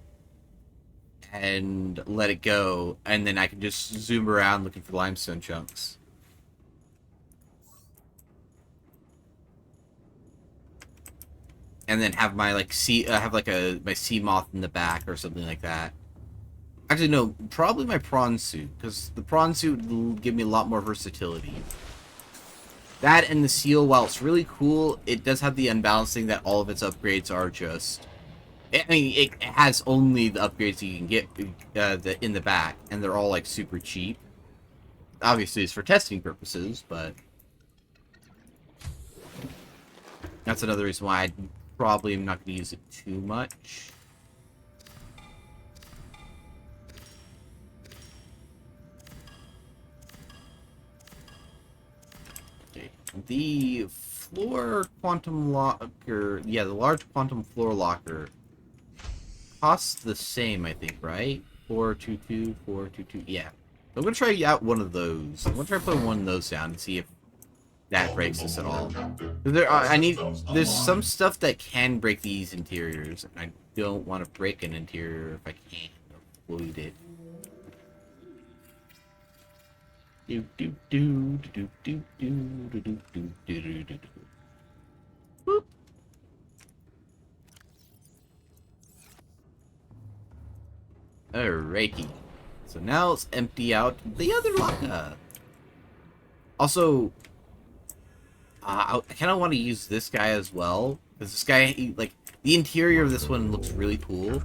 And let it go. And then I can just zoom around looking for limestone chunks. And then have my, like, my sea moth in the back or something like that. Actually, no, probably my prawn suit, because the prawn suit will give me a lot more versatility. That and the seal, while it's really cool, it does have the unbalancing that all of its upgrades are just... I mean, it has only the upgrades you can get in the back, and they're all, like, super cheap. Obviously, it's for testing purposes, but... That's another reason why I probably am not going to use it too much. The floor quantum locker, yeah, the large quantum floor locker costs the same, I think, right? 422, 422, yeah. I'm gonna try out one of those. I'm gonna try putting one of those down and see if that breaks this at all. There's some stuff that can break these interiors, and I don't want to break an interior if I can avoid it. Do do do do do do do do do do do do. Boop. Alrighty. So now let's empty out the other locker. Also, I kind of want to use this guy as well, because this guy, like, the interior of this one looks really cool.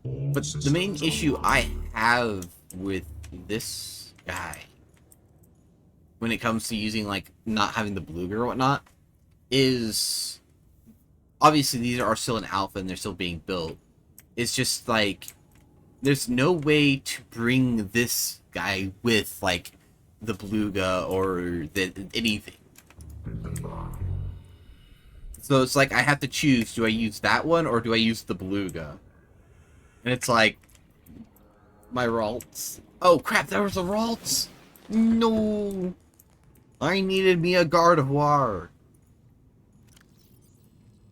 But the main issue I have with this guy, when it comes to using, like, not having the Beluga or whatnot, is obviously these are still in alpha and they're still being built. It's just like there's no way to bring this guy with, like, the Beluga or anything. So it's like I have to choose, do I use that one or do I use the Beluga? And it's like my Ralts. Oh crap, there was a Ralts! No! I needed me a Gardevoir.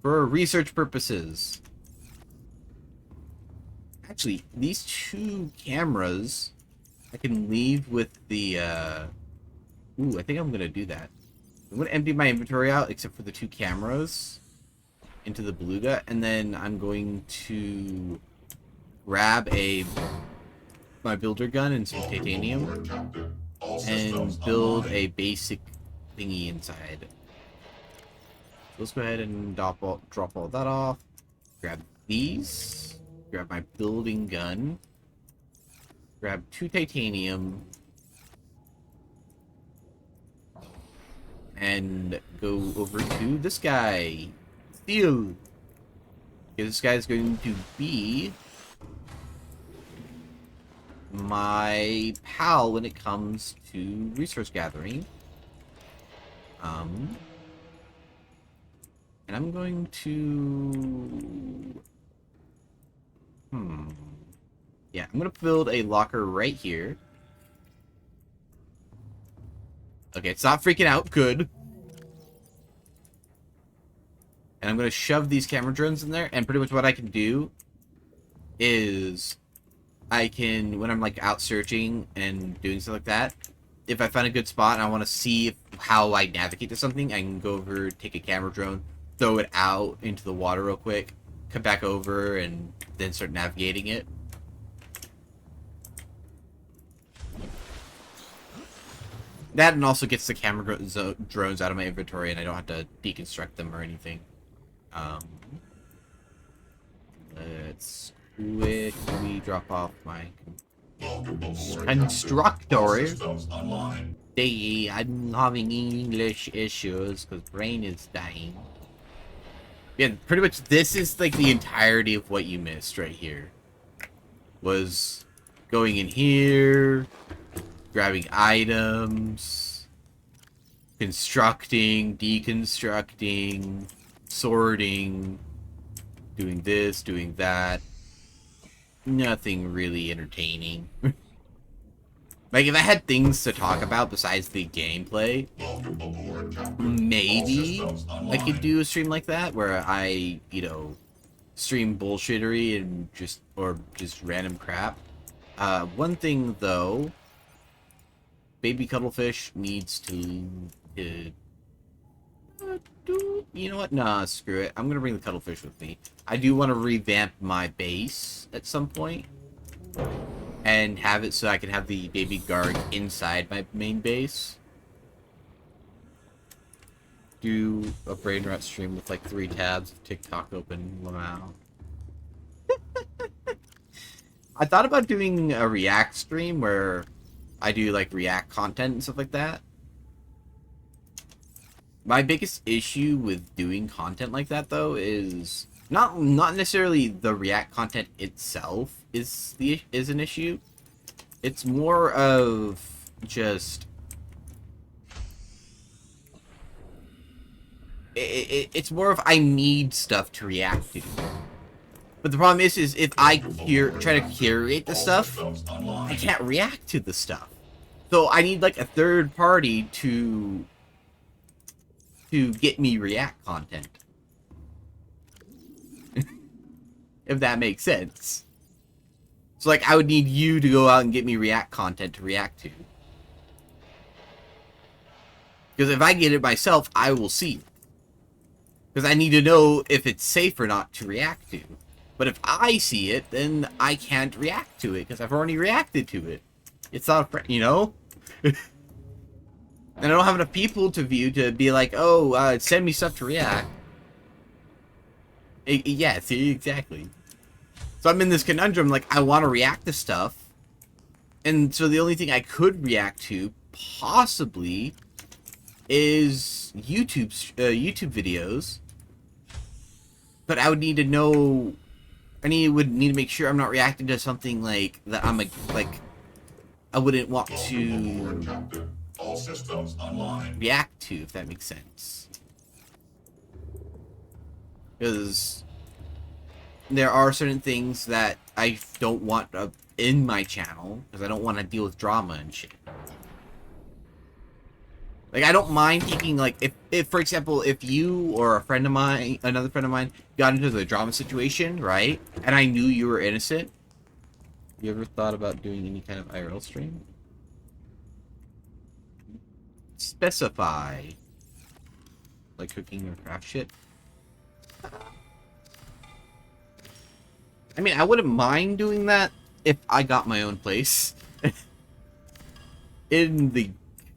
For research purposes. Actually, these 2 cameras I can leave with the, Ooh, I think I'm gonna do that. I'm gonna empty my inventory out, except for the 2 cameras, into the Beluga, and then I'm going to grab my builder gun and some titanium, and build a basic thingy inside. Let's go ahead and drop all that off. Grab these. Grab my building gun. Grab 2 titanium. And go over to this guy. Steel. Because this guy is going to be my pal when it comes to resource gathering. And I'm going to... Yeah, I'm going to build a locker right here. Okay, it's not freaking out. Good. And I'm going to shove these camera drones in there. And pretty much what I can do is I can, when I'm, like, out searching and doing stuff like that, if I find a good spot and I want to see how I navigate to something, I can go over, take a camera drone, throw it out into the water real quick, come back over, and then start navigating it. That and also gets the camera drones out of my inventory, and I don't have to deconstruct them or anything. Let's quickly drop off my Welcome aboard, Constructor. All systems online. I'm having English issues because brain is dying. Yeah, pretty much this is like the entirety of what you missed right here. Was going in here, grabbing items, constructing, deconstructing, sorting, doing this, doing that. Nothing really entertaining. Like, if I had things to talk about besides the gameplay, Welcome aboard, Captain. All maybe systems I online. could do a stream like that where I, stream bullshittery and just random crap. One thing though, baby cuttlefish needs to you know what? Nah, screw it. I'm gonna bring the cuttlefish with me. I do want to revamp my base at some point and have it so I can have the baby guard inside my main base. Do a brain rot stream with like 3 tabs of TikTok open. Wow. I thought about doing a React stream where I do like React content and stuff like that. My biggest issue with doing content like that though is not necessarily the React content itself is an issue. It's more of just it's more of I need stuff to react to. But the problem is if I try to curate the stuff, I can't react to the stuff. So I need like a third party to get me React content. If that makes sense. So like I would need you to go out and get me React content to react to. Because if I get it myself, I will see it. Because I need to know if it's safe or not to react to. But if I see it, then I can't react to it because I've already reacted to it. It's not, And I don't have enough people to view to be like, oh, send me stuff to react. Yeah, see, exactly. So I'm in this conundrum, like, I want to react to stuff. And so the only thing I could react to, possibly, is YouTube videos. But I would need to know... would need to make sure I'm not reacting to something, like, that I'm, like... I wouldn't want to... All systems online. react to, if that makes sense. Because there are certain things that I don't want in my channel, because I don't want to deal with drama and shit. Like, I don't mind taking, like, if, for example, if you or a friend of mine, another friend of mine, got into the drama situation, right, and I knew you were innocent, you ever thought about doing any kind of IRL stream? Specify. Like cooking or craft shit. I mean, I wouldn't mind doing that if I got my own place. In the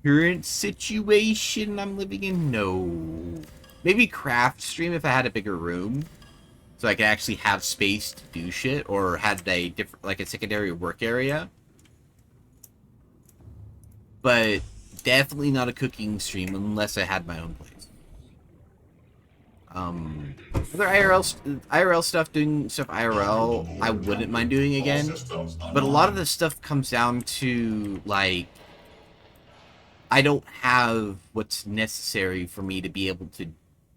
current situation I'm living in, no. Maybe craft stream if I had a bigger room. So I could actually have space to do shit, or had a different, like a secondary work area. But definitely not a cooking stream unless I had my own place. Other IRL stuff, doing stuff IRL, I wouldn't mind doing again. But a lot of this stuff comes down to, like, I don't have what's necessary for me to be able to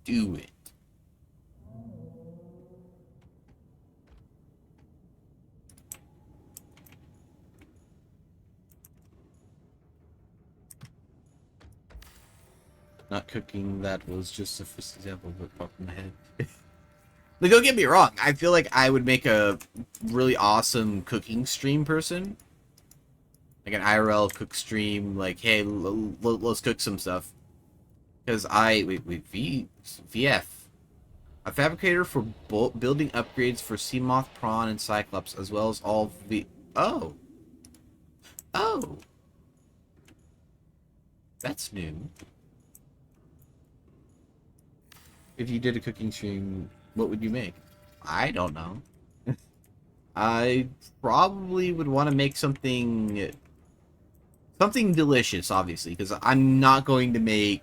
do it. Not cooking, that was just the first example of what popped in my head. Like, don't get me wrong, I feel like I would make a really awesome cooking stream person. Like an IRL cook stream, like, hey, let's cook some stuff. Because VF. A fabricator for building upgrades for Seamoth, Prawn, and Cyclops, as well as all Oh! Oh! That's new. If you did a cooking stream, what would you make? I don't know. I probably would want to make something delicious, obviously, because I'm not going to make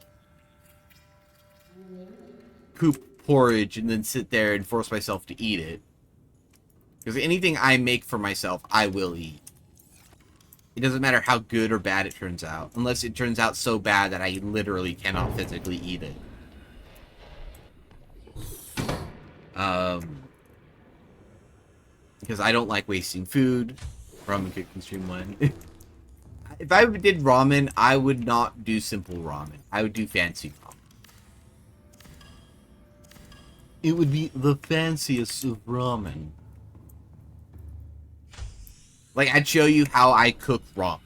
poop porridge and then sit there and force myself to eat it. Because anything I make for myself, I will eat. It doesn't matter how good or bad it turns out, unless it turns out so bad that I literally cannot physically eat it. Because I don't like wasting food. Ramen cooking stream 1. If I did ramen, I would not do simple ramen. I would do fancy ramen. It would be the fanciest of ramen. Like, I'd show you how I cook ramen.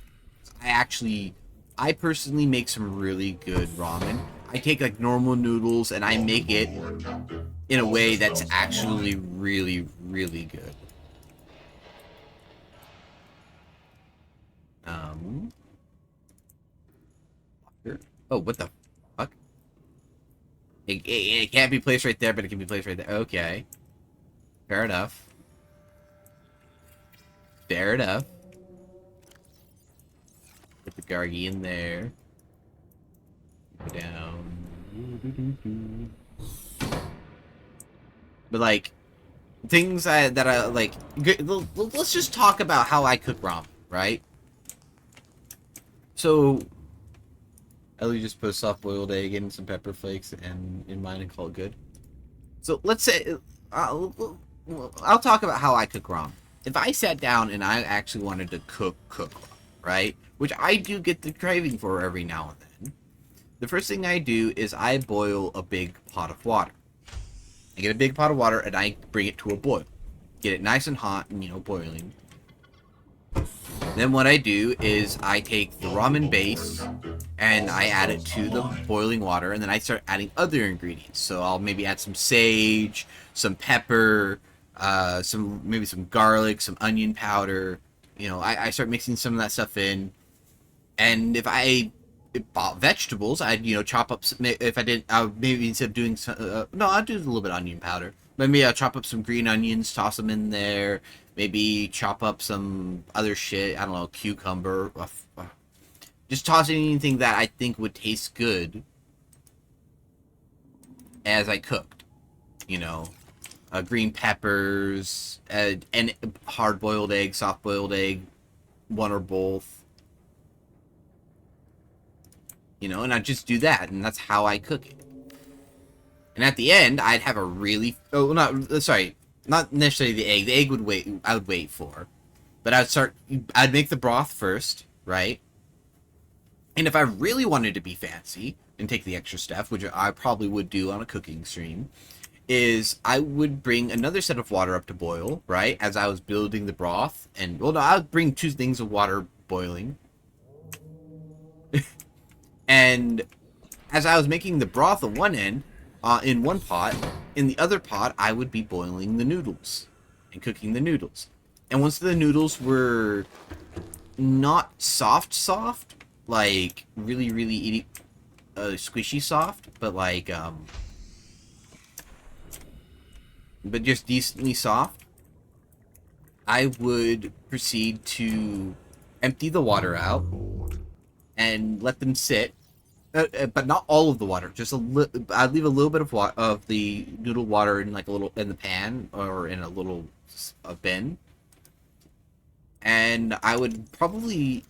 I personally make some really good ramen. I take, like, normal noodles and I make it in a way that's actually really, really good. Oh, what the fuck? It can't be placed right there, but it can be placed right there. Okay. Fair enough. Fair enough. Put the Gargi in there. Go down. But, like, things that I, like... Let's just talk about how I cook ramen, right? So... Ellie just put a soft-boiled egg in some pepper flakes and in mine and call it good. So let's say I'll talk about how I cook ramen. If I sat down and I actually wanted to cook ramen, right? Which I do get the craving for every now and then. The first thing I do is I boil a big pot of water. I get a big pot of water and I bring it to a boil. Get it nice and hot and, you know, boiling. Then what I do is I take the ramen base and I add it to the boiling water, and then I start adding other ingredients. So I'll maybe add some sage, some pepper, maybe some garlic, some onion powder. You know, I start mixing some of that stuff in. And if I bought vegetables, I'd, you know, chop up some, if I didn't, maybe instead of doing some, no, I'd do a little bit of onion powder. Maybe I'll chop up some green onions, toss them in there. Maybe chop up some other shit, I don't know, cucumber. Just toss anything that I think would taste good as I cooked. You know, green peppers, and hard-boiled egg, soft-boiled egg, one or both. You know, and I just do that, and that's how I cook it. And at the end, I'd have a really... Oh, not necessarily the egg. The egg would wait. I would wait for. But I'd make the broth first, right? And if I really wanted to be fancy and take the extra step, which I probably would do on a cooking stream, is I would bring another set of water up to boil, right? As I was building the broth. And, well, no, I would bring 2 things of water boiling. And as I was making the broth on one end, in one pot, in the other pot, I would be boiling the noodles and cooking the noodles. And once the noodles were not soft, like really, really squishy soft, but like, but just decently soft, I would proceed to empty the water out and let them sit. But not all of the water. Just I'd leave a little bit of the noodle water in in the pan or in a bin. And I would probably,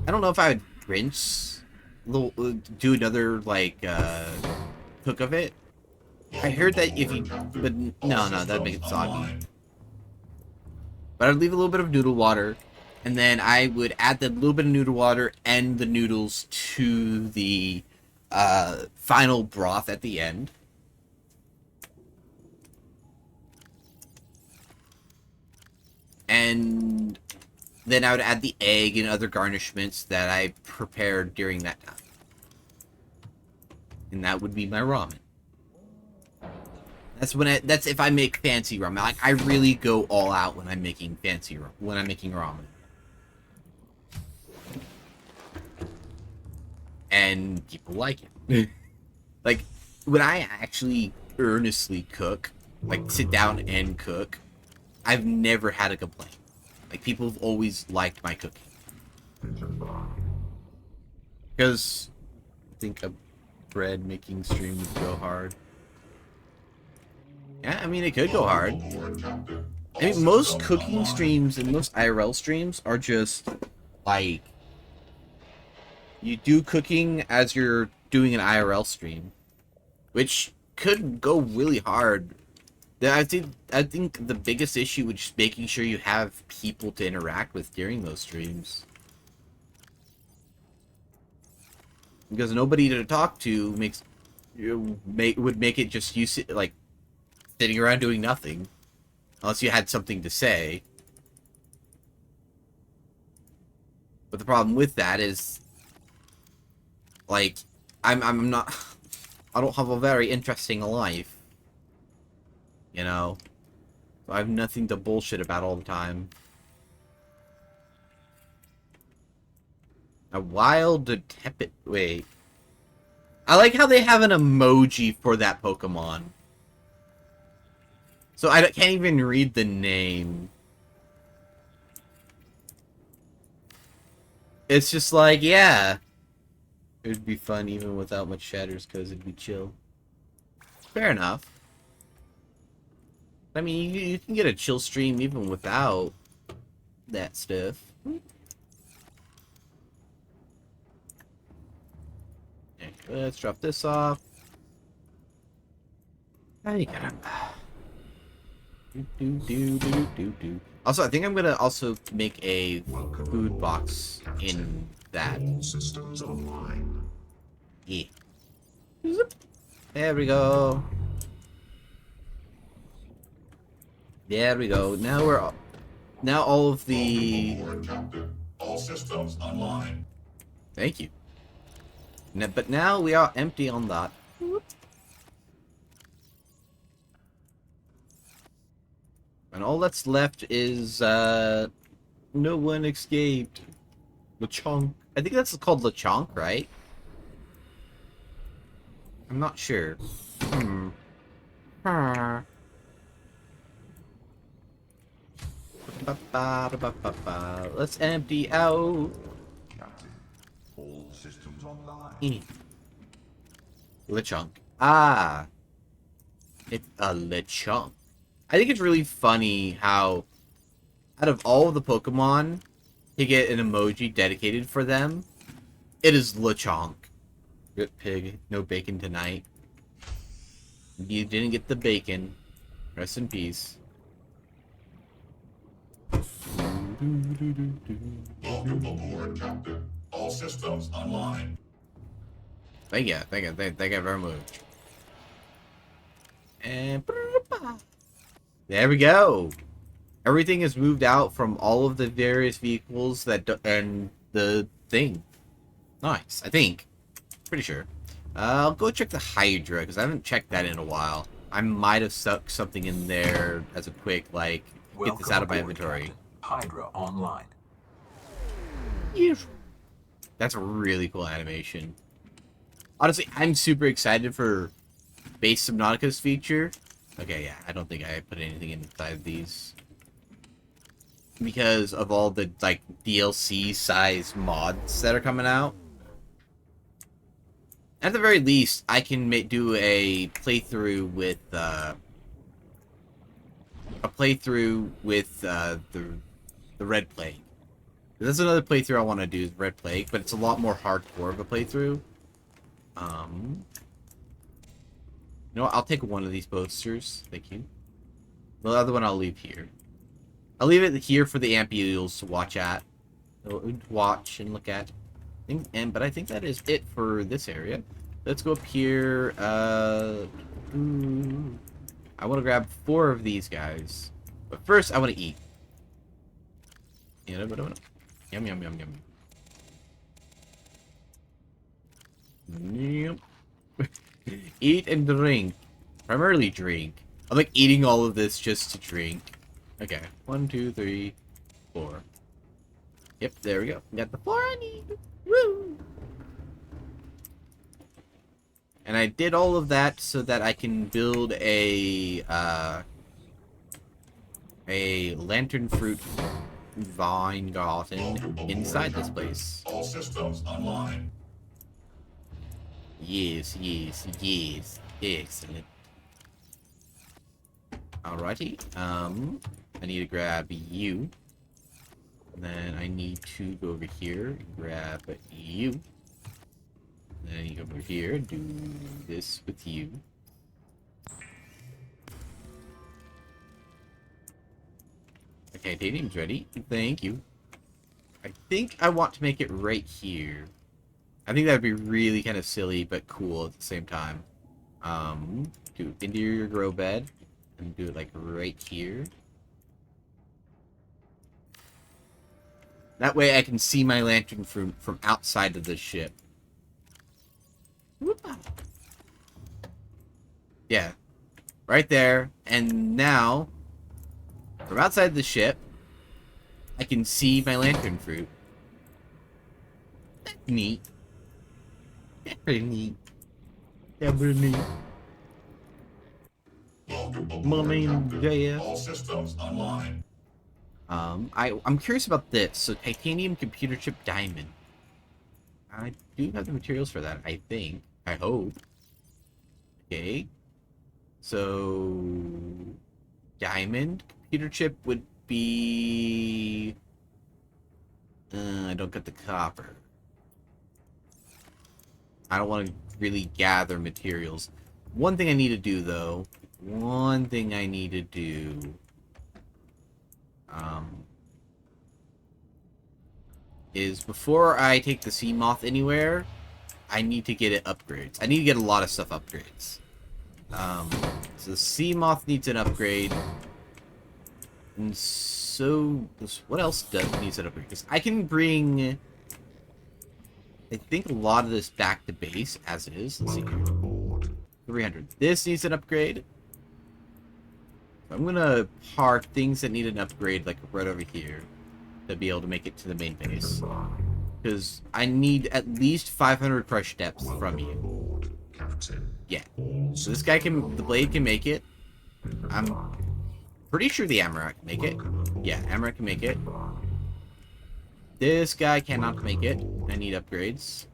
I don't know if I would rinse, do another cook of it. I heard that if you, but no, that'd make it soggy. But I'd leave a little bit of noodle water. And then I would add the little bit of noodle water and the noodles to the final broth at the end. And then I would add the egg and other garnishments that I prepared during that time. And that would be my ramen. That's if I make fancy ramen. Like, I really go all out when I'm making ramen. And people like it. Like, when I actually earnestly cook, like sit down and cook, I've never had a complaint. Like, people have always liked my cooking. Because I think a bread making stream would go hard. Yeah, I mean, it could go hard. I mean, most cooking streams and most IRL streams are just, like, you do cooking as you're doing an IRL stream, which could go really hard. I think the biggest issue is just making sure you have people to interact with during those streams. Because nobody to talk to would make it just you like sitting around doing nothing, unless you had something to say. But the problem with that is, like, I'm not, I don't have a very interesting life, you know. So I have nothing to bullshit about all the time. A wild tepid. Wait. I like how they have an emoji for that Pokemon. So I can't even read the name. It's just like, yeah. It would be fun even without much shatters because it'd be chill. Fair enough. I mean, you can get a chill stream even without that stuff. Okay, let's drop this off. How you gonna... Also, I think I'm gonna also make a food box in that. Systems online. Yeah. There we go. There we go. Now all of the... Welcome aboard, Captain. All systems online. Thank you. But now we are empty on that. And all that's left is, no one escaped. Lechonk. I think that's called Lechonk, right? I'm not sure. Let's empty out. Captain, all systems online. Lechonk. Ah. It's a Lechonk. I think it's really funny how, out of all of the Pokemon, to get an emoji dedicated for them, it is Lechonk. Rip pig, no bacon tonight. You didn't get the bacon. Rest in peace. Welcome aboard, Captain. All systems online. Thank you very much. And there we go. Everything is moved out from all of the various vehicles and the thing. Nice, I think. Pretty sure. I'll go check the Hydra, because I haven't checked that in a while. I might have stuck something in there as a quick, like, get this out of my inventory. Captain. Hydra online. Yes. That's a really cool animation. Honestly, I'm super excited for Base Subnautica's feature. Okay, yeah, I don't think I put anything inside these. Because of all the, like, DLC-size mods that are coming out. At the very least, I can do a playthrough with, the Red Plague. That's another playthrough I want to do, is Red Plague, but it's a lot more hardcore of a playthrough. You know what? I'll take one of these posters. Thank you. The other one I'll leave here. I'll leave it here for the Ampules to watch at. Watch and look at. But I think that is it for this area. Let's go up here. I want to grab 4 of these guys. But first, I want to eat. Yum, yum, yum, yum. Yep. Eat and drink. Primarily drink. I'm like eating all of this just to drink. Okay. 1, 2, 3, 4. Yep, there we go. Got the 4 I need. Woo! And I did all of that so that I can build a a lantern fruit vine garden Welcome inside aboard, this Captain. place. All systems online. Yes, yes, yes. Excellent. Alrighty. I need to grab you. And then I need to go over here and grab you. And then I need to go over here and do this with you. Okay, titanium's ready. Thank you. I think I want to make it right here. I think that'd be really kind of silly, but cool at the same time. Do interior grow bed. And do it like right here. That way I can see my lantern from outside of the ship. Whoop. Yeah. Right there. And now, from outside the ship, I can see my lantern fruit. That's neat. That's pretty neat. That's pretty neat. Welcome aboard, Mommy, Captain. yeah. All systems online. I'm curious about this. So, titanium computer chip diamond. I do have the materials for that, I think. I hope. Okay. So, diamond computer chip would be... I don't get the copper. I don't want to really gather materials. One thing I need to do, though. One thing I need to do... is before I take the sea moth anywhere, I need to get it upgrades. I need to get a lot of stuff upgrades. So the sea moth needs an upgrade. And so, what else needs an upgrade? Because I can bring, I think, a lot of this back to base as it is. Let's see here. 300. This needs an upgrade. I'm gonna park things that need an upgrade, like right over here, to be able to make it to the main base. Because I need at least 500 crush depth from you. Yeah. So this guy can, the blade can make it. I'm pretty sure the Amaranth can make it. Yeah, Amaranth can make it. This guy cannot make it. I need upgrades.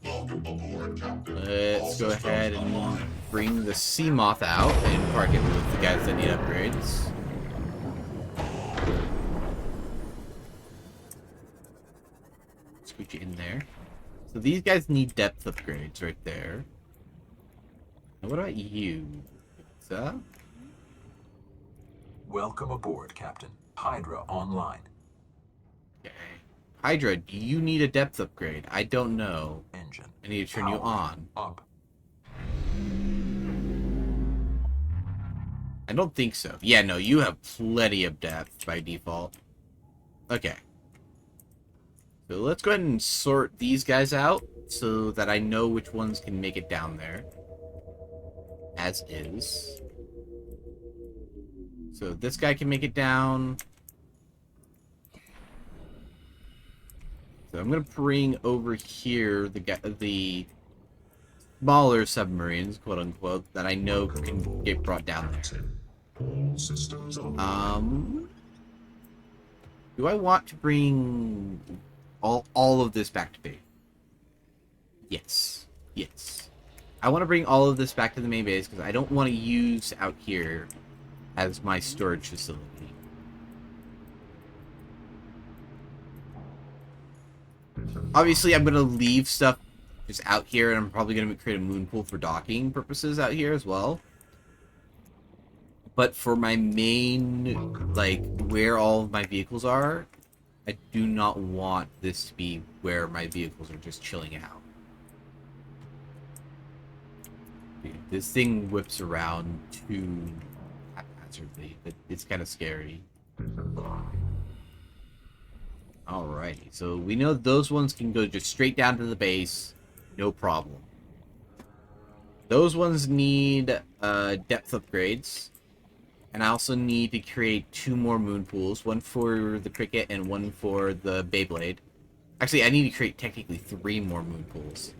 Welcome aboard, Captain. Let's go ahead and bring the sea moth out and park it with the guys that need upgrades. Scoot you in there. So these guys need depth upgrades right there. Now what about you? Welcome aboard, Captain. Hydra online. Okay. Hydra, do you need a depth upgrade? I don't know. Engine. I need to turn you on. Up. I don't think so. Yeah, no, you have plenty of depth by default. Okay. So let's go ahead and sort these guys out so that I know which ones can make it down there. As is. So this guy can make it down. So I'm gonna bring over here the smaller submarines, quote unquote, that I know can get brought down there. Do I want to bring all of this back to base? Yes. Yes. I want to bring all of this back to the main base because I don't want to use out here as my storage facility. Obviously, I'm going to leave stuff just out here, and I'm probably going to create a moon pool for docking purposes out here as well. But for my main, like, where all of my vehicles are, I do not want this to be where my vehicles are just chilling out. Dude, this thing whips around too haphazardly. It's kind of scary. Alrighty, so we know those ones can go just straight down to the base, no problem. Those ones need depth upgrades. And I also need to create 2 more moon pools, one for the Cricket and one for the Beyblade. Actually, I need to create technically 3 more moon pools.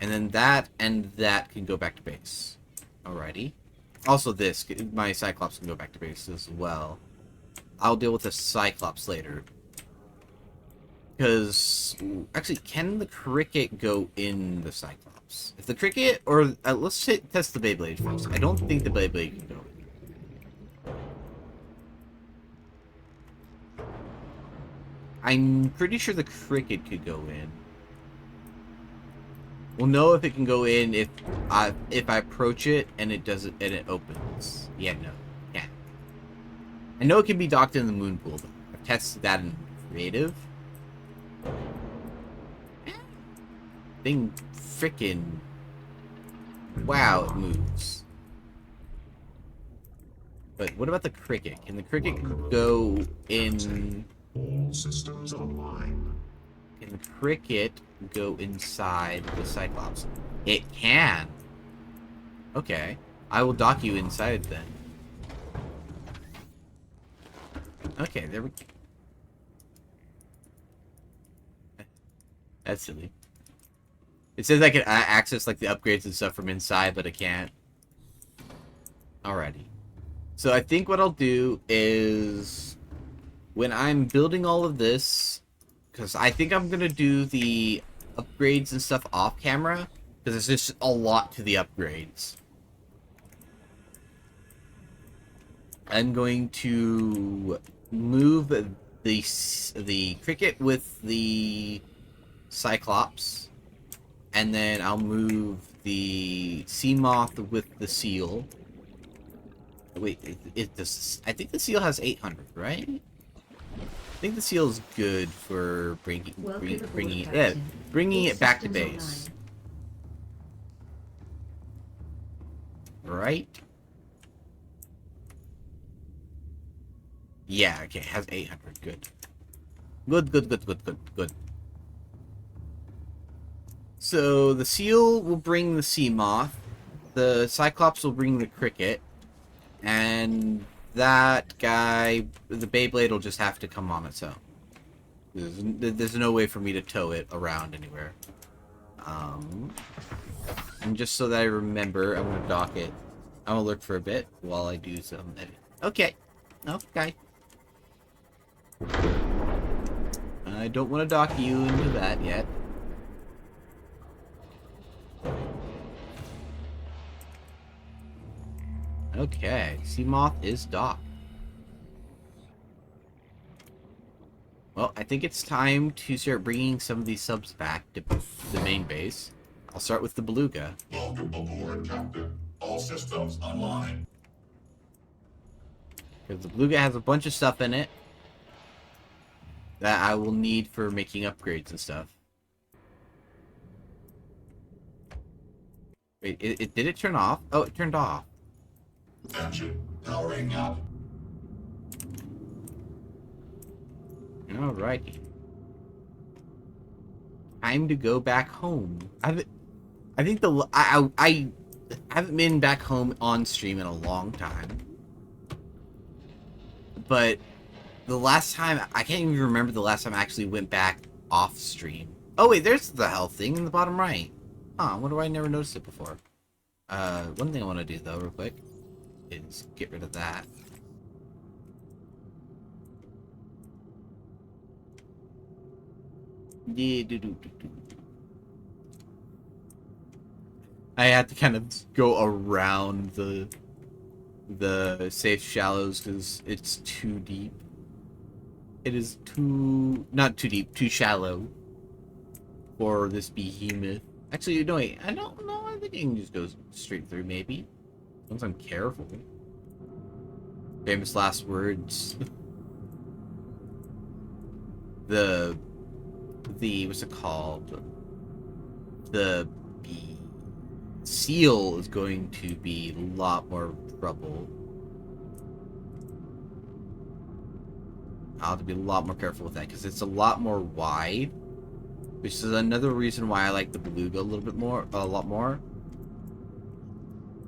And then that and that can go back to base. Alrighty. Also this, my Cyclops can go back to base as well. I'll deal with the Cyclops later. Because, actually, can the Cricket go in the Cyclops? If the Cricket, or let's test the Beyblade first. I don't think the Beyblade can go in. I'm pretty sure the Cricket could go in. We'll know if it can go in if I approach it and it doesn't and it opens. Yeah, no, yeah. I know it can be docked in the moon pool though. I've tested that in creative. Thing frickin' wow, it moves. But what about the Cricket? Can the Cricket go in? All systems online. Can the Cricket go inside the Cyclops? It can. Okay. I will dock you inside then. Okay, there we go. That's silly. It says I can access like the upgrades and stuff from inside, but I can't. Alrighty. So I think what I'll do is when I'm building all of this, because I think I'm going to do the upgrades and stuff off camera, because there's just a lot to the upgrades. I'm going to move the Cricket with the Cyclops, and then I'll move the Sea Moth with the Seal. Wait, I think the Seal has 800, right? I think the Seal is good for bringing it back to base. Right? Yeah, okay, it has 800. Good. Good. So the Seal will bring the Sea Moth, the Cyclops will bring the Cricket, and that guy, the Beyblade, will just have to come on its own. There's no way for me to tow it around anywhere. And just so that I remember, I'm gonna dock it. I'm gonna look for a bit while I do some edit. Okay. Okay. I don't want to dock you into that yet. Okay, Sea Moth is docked. Well, I think it's time to start bringing some of these subs back to the main base. I'll start with the Beluga. Welcome aboard, Captain. All systems online. Because the Beluga has a bunch of stuff in it that I will need for making upgrades and stuff. Wait, did it turn off? Oh, it turned off. Engine powering up. Alrighty. Time to go back home. I haven't been back home on stream in a long time. But the last time, I can't even remember the last time I actually went back off stream. Oh wait, there's the health thing in the bottom right. Huh, I wonder why I never noticed it before. One thing I want to do though, real quick, is get rid of that. I had to kind of go around the safe shallows because it's too deep. It is not too deep, too shallow for this behemoth. Actually, no, wait, I don't know. I think I can just go straight through, maybe. Once I'm careful. Famous last words. the what's it called? The Seal is going to be a lot more trouble. I'll have to be a lot more careful with that because it's a lot more wide, which is another reason why I like the Beluga a lot more.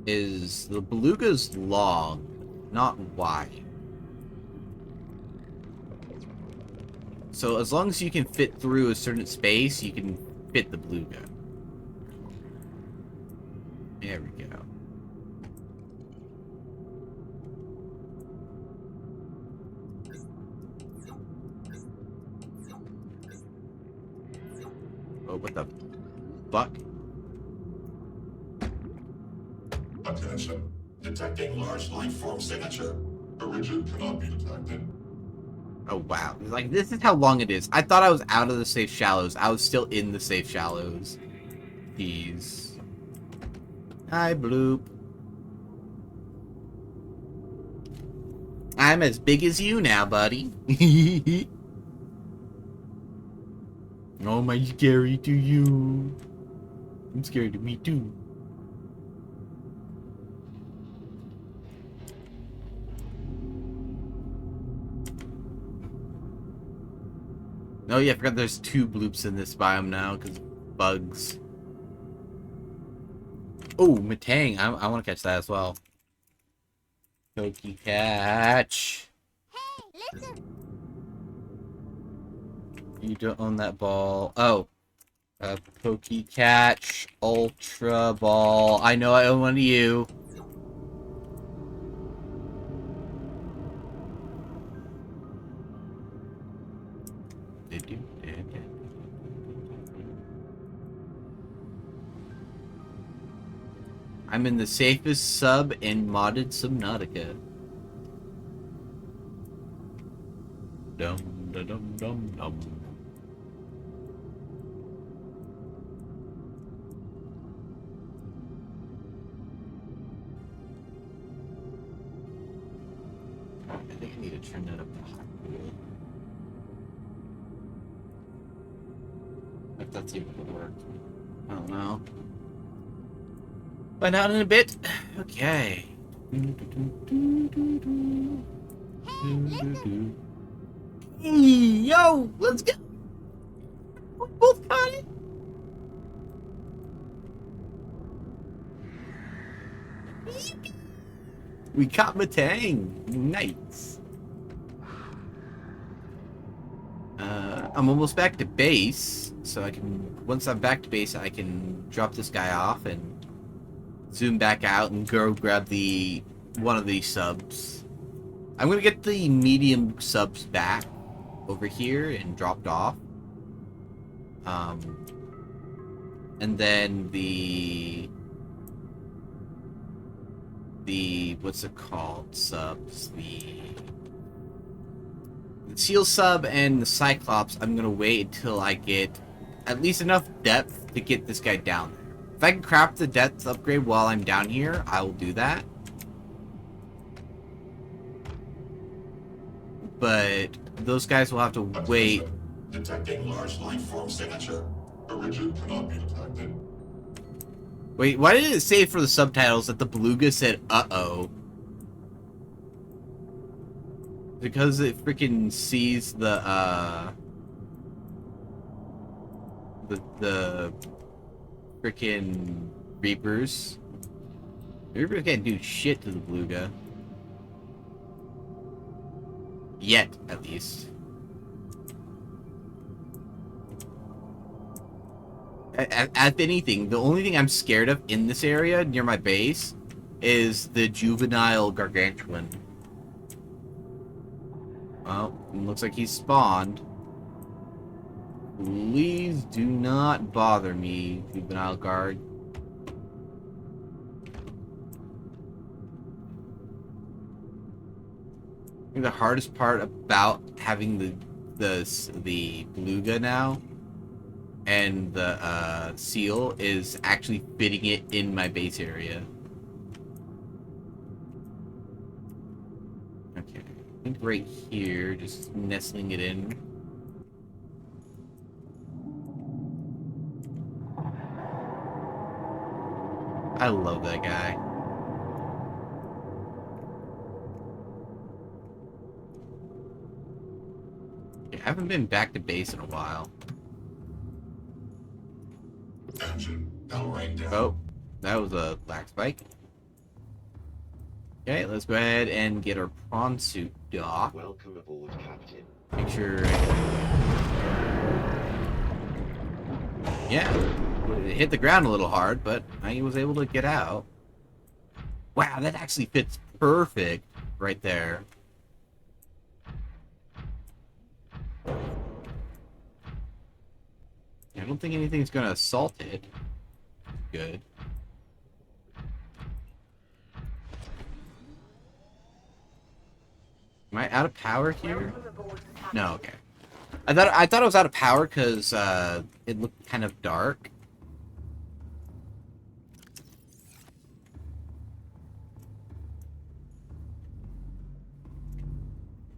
Is the Beluga's long, not wide. So as long as you can fit through a certain space, you can fit the beluga. There we go. Oh, what the fuck? Attention. Detecting large life form signature. Origin cannot be detected. Oh, wow. Like, this is how long it is. I thought I was out of the safe shallows. I was still in the safe shallows. Jeez. Hi, Bloop. I'm as big as you now, buddy. Oh, am I scary to you? I'm scared of me, too. Oh, yeah, I forgot there's 2 bloops in this biome now, because bugs. Oh, Matang. I want to catch that as well. Pokey catch. Hey, listen. You don't own that ball. Oh. Pokey catch. Ultra ball. I know I own one of you. I'm in the safest sub in modded Subnautica. Dum da dum dum dum. I think I need to turn that up to high. If that's even gonna work. I don't know. Find out in a bit. Okay. Yo, let's go. We both got it. We caught Matang. Nice. I'm almost back to base, so I can. Once I'm back to base, I can drop this guy off and zoom back out and go grab the one of these subs. I'm gonna get the medium subs back over here and dropped off. And then the what's it called? Subs. The Seal sub and the Cyclops, I'm gonna wait until I get at least enough depth to get this guy down there. If I can craft the depth upgrade while I'm down here, I will do that. But those guys will have to wait. Detecting large life form signature. Origin cannot be detected. Wait, why did it say for the subtitles that the beluga said "uh-oh"? Because it freaking sees the freaking Reapers. The Reapers can't do shit to the beluga. Yet, at least. If anything, the only thing I'm scared of in this area near my base is the juvenile gargantuan. Well, it looks like he's spawned. Please do not bother me, juvenile guard. I think the hardest part about having the beluga now and the seal is actually fitting it in my base area. Okay, I think right here, just nestling it in. I love that guy. Okay, I haven't been back to base in a while. Engine powering down. Oh, that was a black spike. Okay, let's go ahead and get our prawn suit docked. Welcome aboard, Captain. Make sure. Yeah, it hit the ground a little hard, but I was able to get out. Wow, that actually fits perfect right there. I don't think anything's gonna assault it. Good. Am I out of power here? No, okay. I thought I was out of power because it looked kind of dark.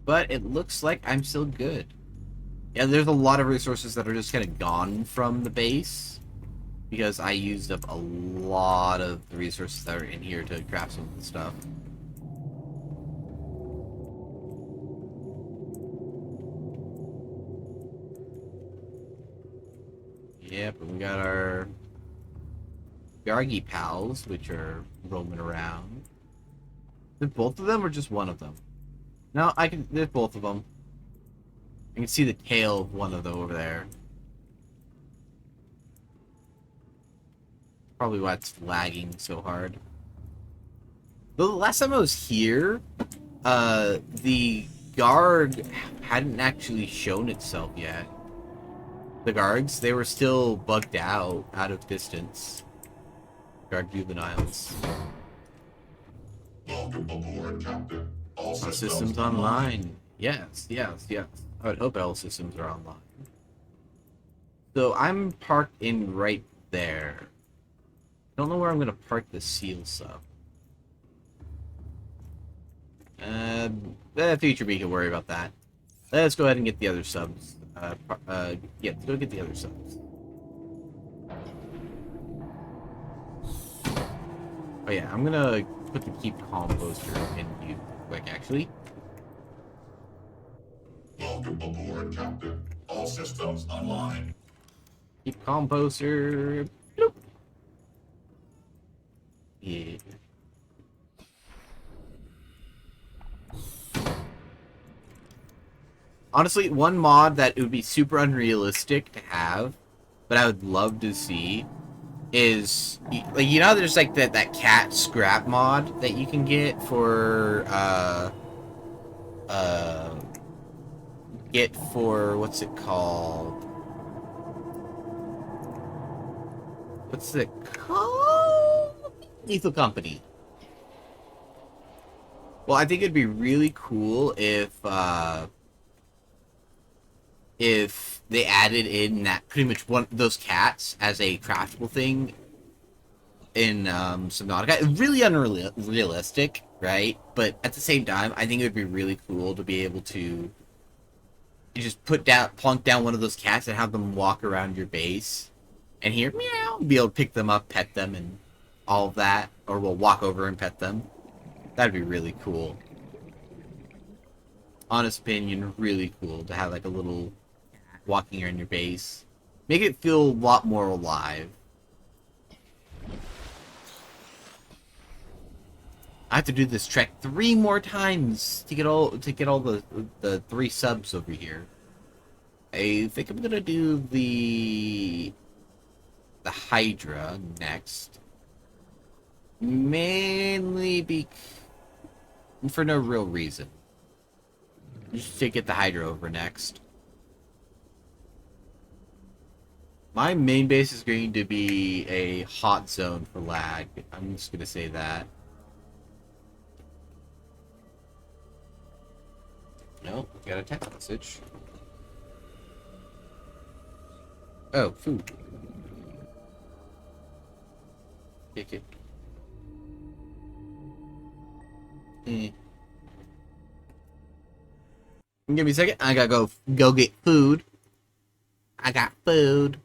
But it looks like I'm still good. Yeah, there's a lot of resources that are just kind of gone from the base because I used up a lot of the resources that are in here to craft some of the stuff. Yep, and we got our Yargi pals, which are roaming around. Is both of them or just one of them? No, I can. There's both of them. I can see the tail of one of them over there. Probably why it's lagging so hard. Though the last time I was here, the guard hadn't actually shown itself yet. The guards, they were still bugged out of distance. Guard juveniles. Welcome aboard, Captain. All All systems systems online. Yes, yes, yes. I would hope all systems are online. So I'm parked in right there. Don't know where I'm gonna park the seal sub. Future me can worry about that. Let's go ahead and get the other subs. Yeah, let's go get the other subs. Oh yeah, I'm gonna put the keep calm poster in view quick, actually. Welcome aboard, Captain. All systems online. Keep calm poster. Bloop. Yeah. Honestly, one mod that it would be super unrealistic to have, but I would love to see, is like there's like that cat scrap mod that you can get for uh what's it called? What's it called? Lethal Company. Well, I think it'd be really cool if they added in that pretty much one those cats as a craftable thing in Subnautica. Really unrealistic, right? But at the same time, I think it would be really cool to be able to just plunk down one of those cats and have them walk around your base and hear meow, be able to pick them up, pet them, and all of that, or we'll walk over and pet them. That'd be really cool. Honest opinion, really cool to have like a little walking around your base. Make it feel a lot more alive. I have to do this trek 3 more times to get all the 3 subs over here. I think I'm gonna do the Hydra next. Mainly for no real reason. Just to get the Hydra over next. My main base is going to be a hot zone for lag. I'm just gonna say that. Nope, got a text message. Oh, food. Kick it. Give me a second. I gotta go get food. I got food.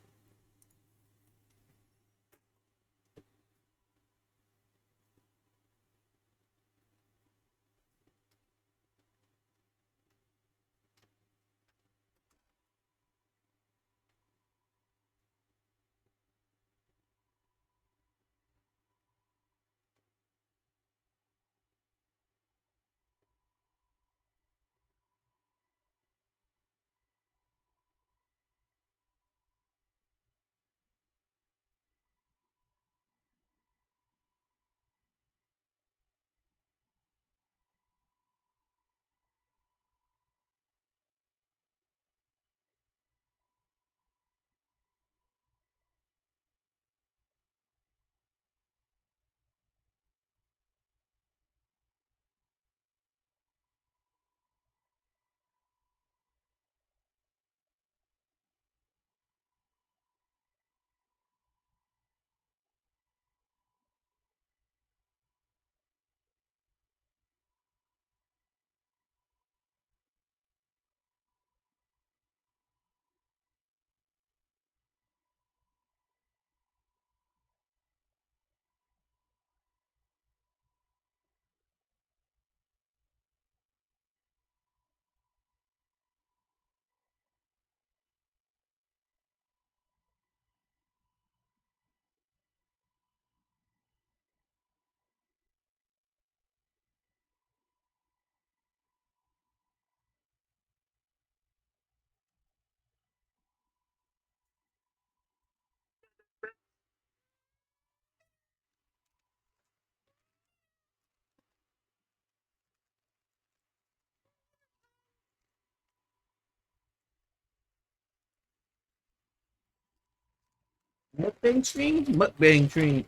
Mukbang stream? Mukbang stream.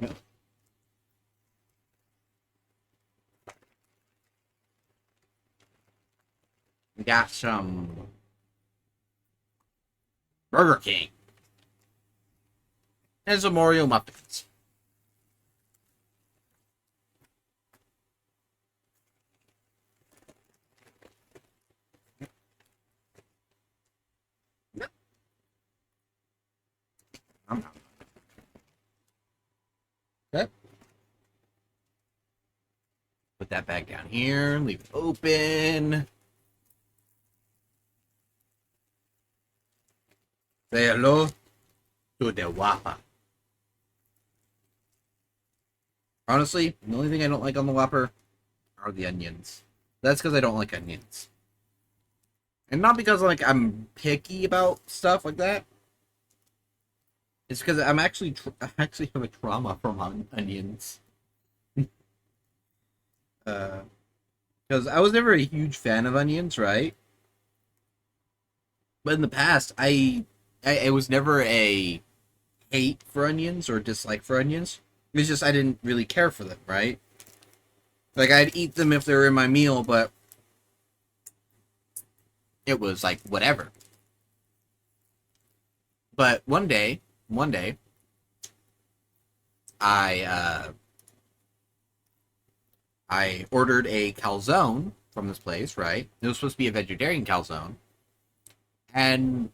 We got some Burger King and some Oreo muffins. Okay. Put that back down here. Leave it open. Say hello to the Whopper. Honestly, the only thing I don't like on the Whopper are the onions. That's because I don't like onions. And not because like I'm picky about stuff like that. It's because I actually have a trauma from onions. Because I was never a huge fan of onions, right? But in the past, I was never a hate for onions or dislike for onions. It's just I didn't really care for them, right? Like I'd eat them if they were in my meal, but it was like whatever. But one day, I I ordered a calzone from this place, right? It was supposed to be a vegetarian calzone, and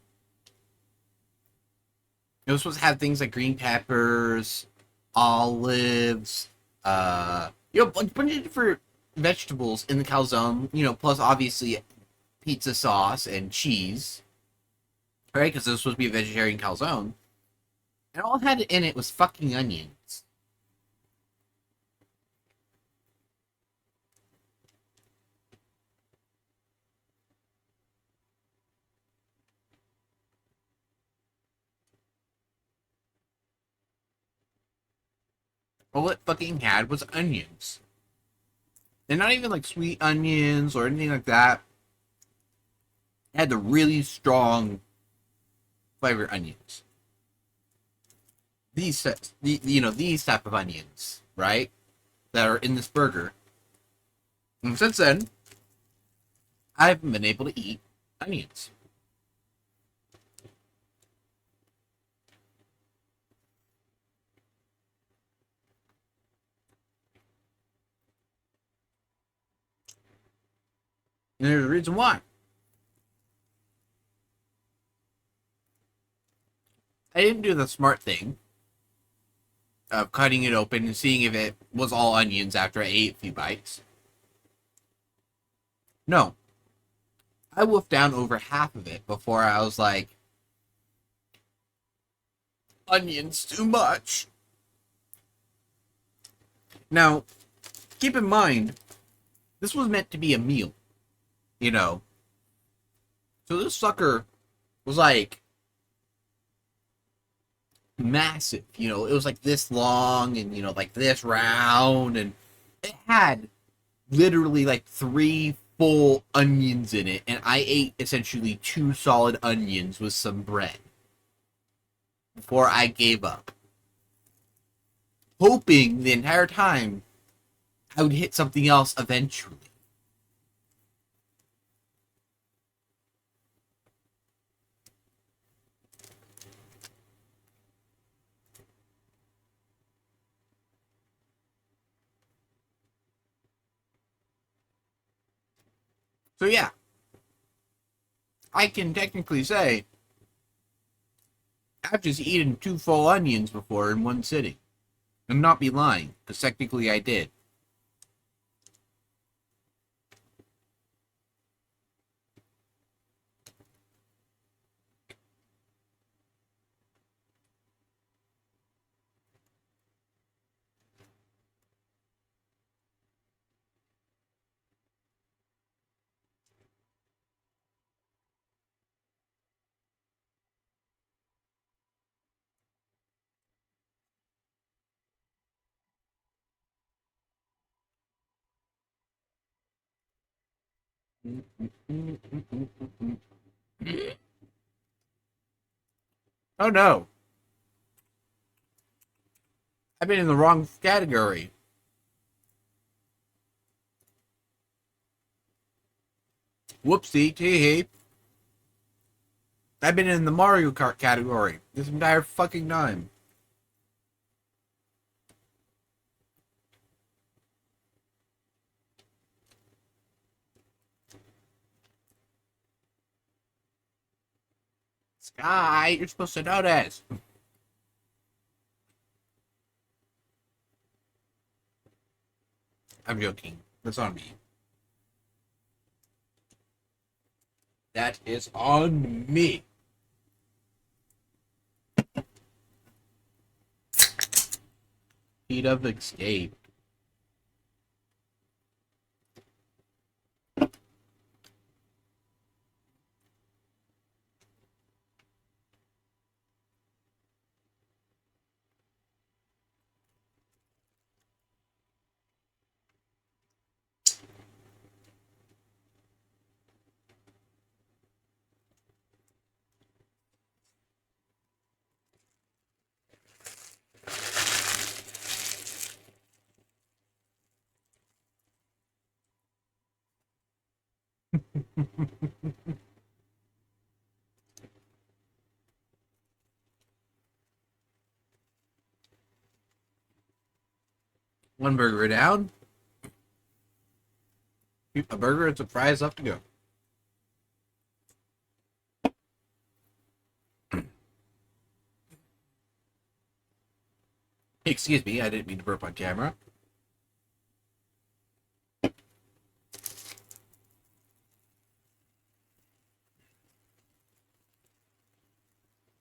it was supposed to have things like green peppers, olives, a bunch of different vegetables in the calzone. Plus obviously pizza sauce and cheese, right? Because it was supposed to be a vegetarian calzone, and all it had in it was fucking onions. All it fucking had was onions. And not even like sweet onions or anything like that. It had the really strong flavored onions. These type of onions, right? That are in this burger. And since then, I haven't been able to eat onions. And there's a reason why. I didn't do the smart thing of cutting it open and seeing if it was all onions after I ate a few bites. No. I wolfed down over half of it before I was like, onions too much. Now, keep in mind, this was meant to be a meal, you know. So this sucker was like massive, it was like this long and, like this round, and it had literally like three full onions in it, and I ate essentially two solid onions with some bread before I gave up, hoping the entire time I would hit something else eventually. So yeah, I can technically say I've just eaten two full onions before in one sitting. And not be lying, because technically I did. Oh no. I've been in the wrong category. Whoopsie, tee. I've been in the Mario Kart category this entire fucking time. Sky, you're supposed to know this. I'm joking. That's on me. That is on me. Heat of escape. One burger down. A burger and some fries left to go. Excuse me, I didn't mean to burp on camera.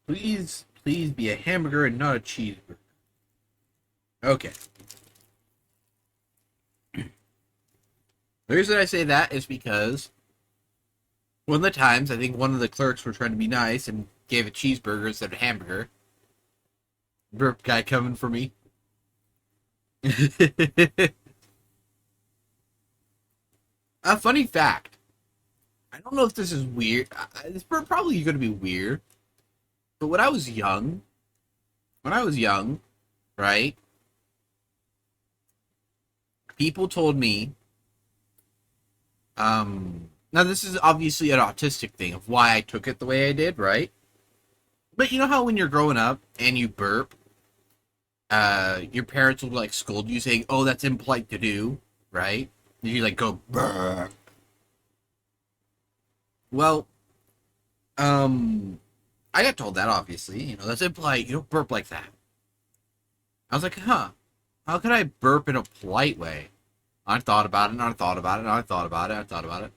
Please be a hamburger and not a cheeseburger. Okay. The reason I say that is because one of the times I think one of the clerks were trying to be nice and gave a cheeseburger instead of a hamburger. Burp guy coming for me. A funny fact. I don't know if this is weird. It's probably going to be weird. But when I was young, right? People told me, now this is obviously an autistic thing of why I took it the way I did, right? But you know how when you're growing up and you burp, your parents will like scold you saying, "Oh, that's impolite to do," right? And you like go burp. Well, I got told that obviously, that's impolite. You don't burp like that. I was like, huh? How can I burp in a polite way? I thought about it, and I thought about it, and I thought about it, I thought about it.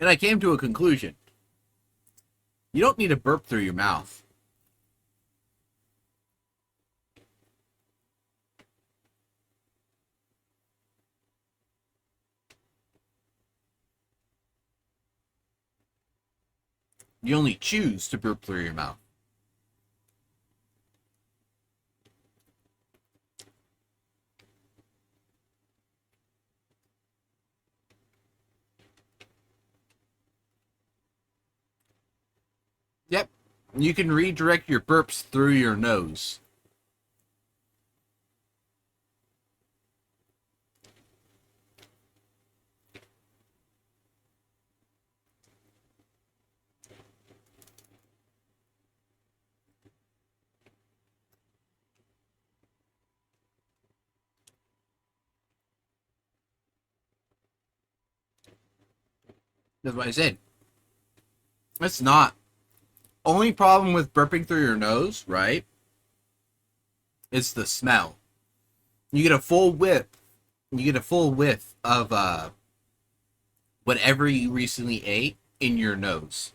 And I came to a conclusion. You don't need to burp through your mouth. You only choose to burp through your mouth. Yep. You can redirect your burps through your nose. That's what I said. It's not. Only problem with burping through your nose, right? Is the smell. You get a full whiff. You get a full whiff of whatever you recently ate in your nose.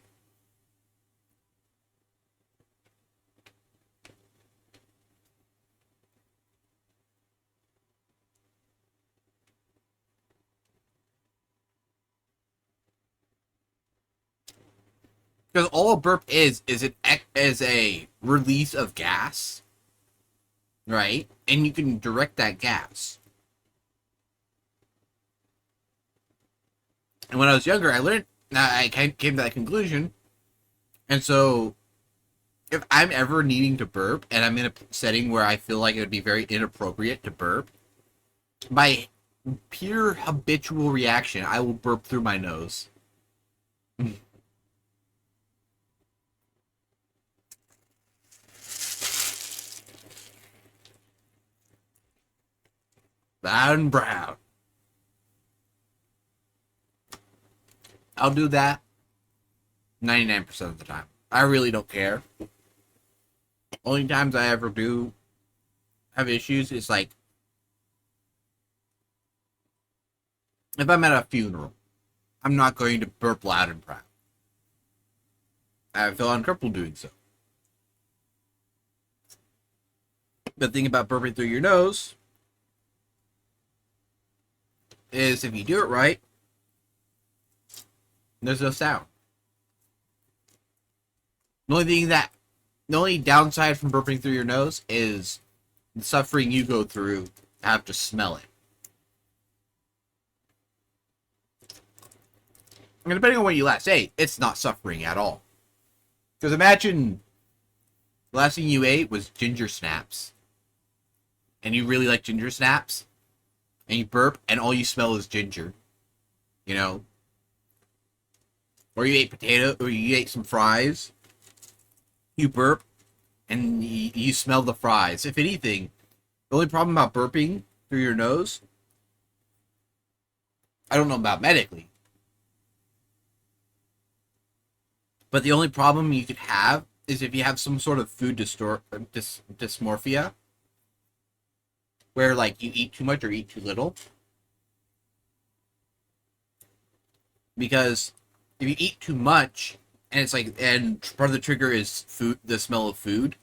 Because all a burp is a release of gas, right? And you can direct that gas. And when I was younger, I came to that conclusion. And so if I'm ever needing to burp and I'm in a setting where I feel like it would be very inappropriate to burp, my pure habitual reaction, I will burp through my nose. Loud and brown. I'll do that 99% of the time. I really don't care. Only times I ever do have issues is like if I'm at a funeral. I'm not going to burp loud and proud. I feel uncomfortable doing so. The thing about burping through your nose is if you do it right, there's no sound. The only downside from burping through your nose is the suffering you go through to have to smell it. And depending on what you last ate, it's not suffering at all. Because imagine the last thing you ate was ginger snaps. And you really like ginger snaps. And you burp, and all you smell is ginger. You know? Or you ate potato, or you ate some fries. You burp, and you smell the fries. If anything, the only problem about burping through your nose, I don't know about medically, but the only problem you could have is if you have some sort of food dysmorphia, where like you eat too much or eat too little. Because if you eat too much, and it's like, and part of the trigger is food, the smell of food,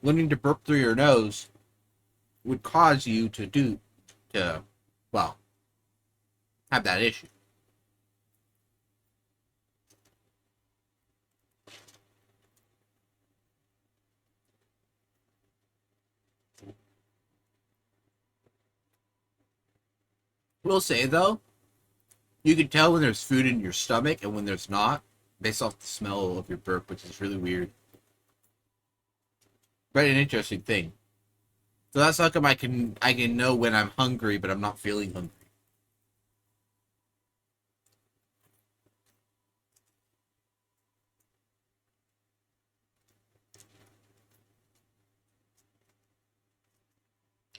learning to burp through your nose would cause you to have that issue. Will say though, you can tell when there's food in your stomach and when there's not, based off the smell of your burp, which is really weird. But an interesting thing. So that's how come I can know when I'm hungry, but I'm not feeling hungry.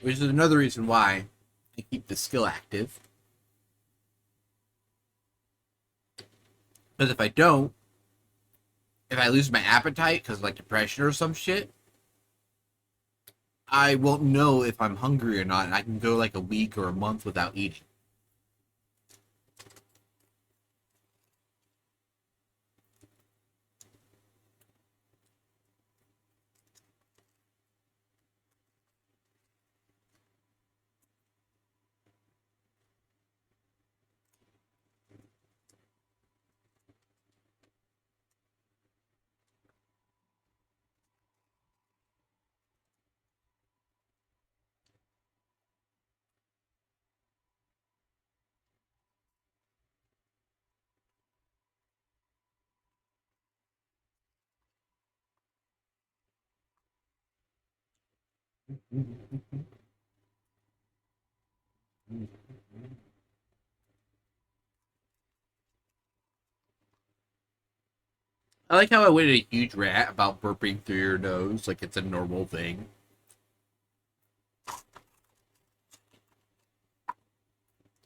Which is another reason why I keep the skill active. Because if I don't, if I lose my appetite because of like depression or some shit, I won't know if I'm hungry or not, and I can go like a week or a month without eating. I like how I went a huge rant about burping through your nose like it's a normal thing.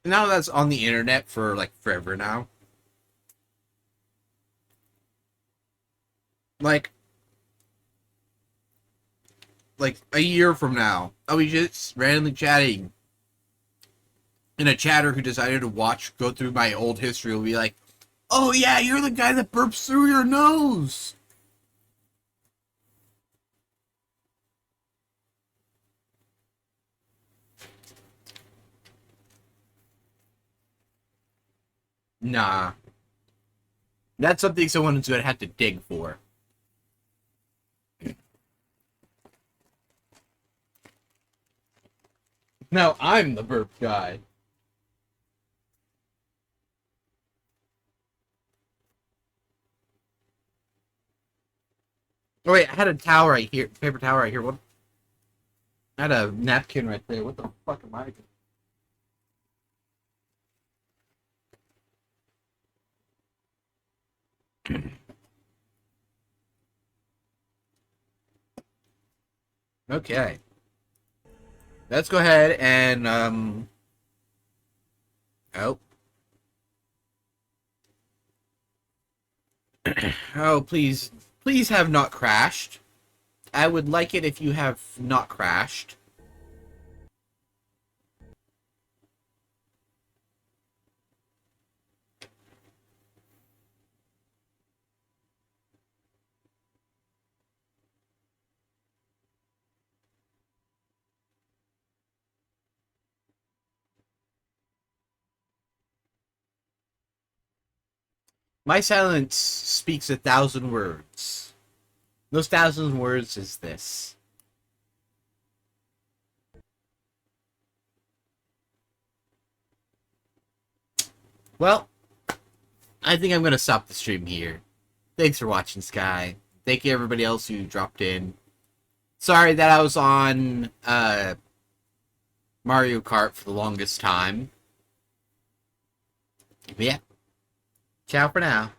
Now that's on the internet for like forever now. Like a year from now, I'll be just randomly chatting. And a chatter who decided to go through my old history will be like, "Oh yeah, you're the guy that burps through your nose." Nah. That's something someone's gonna have to dig for. Now I'm the burp guy. Oh wait, I had a towel right here, paper towel right here. What? I had a napkin right there. What the fuck am I doing? Okay. Let's go ahead and oh. Oh, please. Please have not crashed. I would like it if you have not crashed. My silence speaks 1,000 words. Those 1,000 words is this. Well, I think I'm going to stop the stream here. Thanks for watching, Sky. Thank you everybody else who dropped in. Sorry that I was on Mario Kart for the longest time. But yeah. Ciao for now.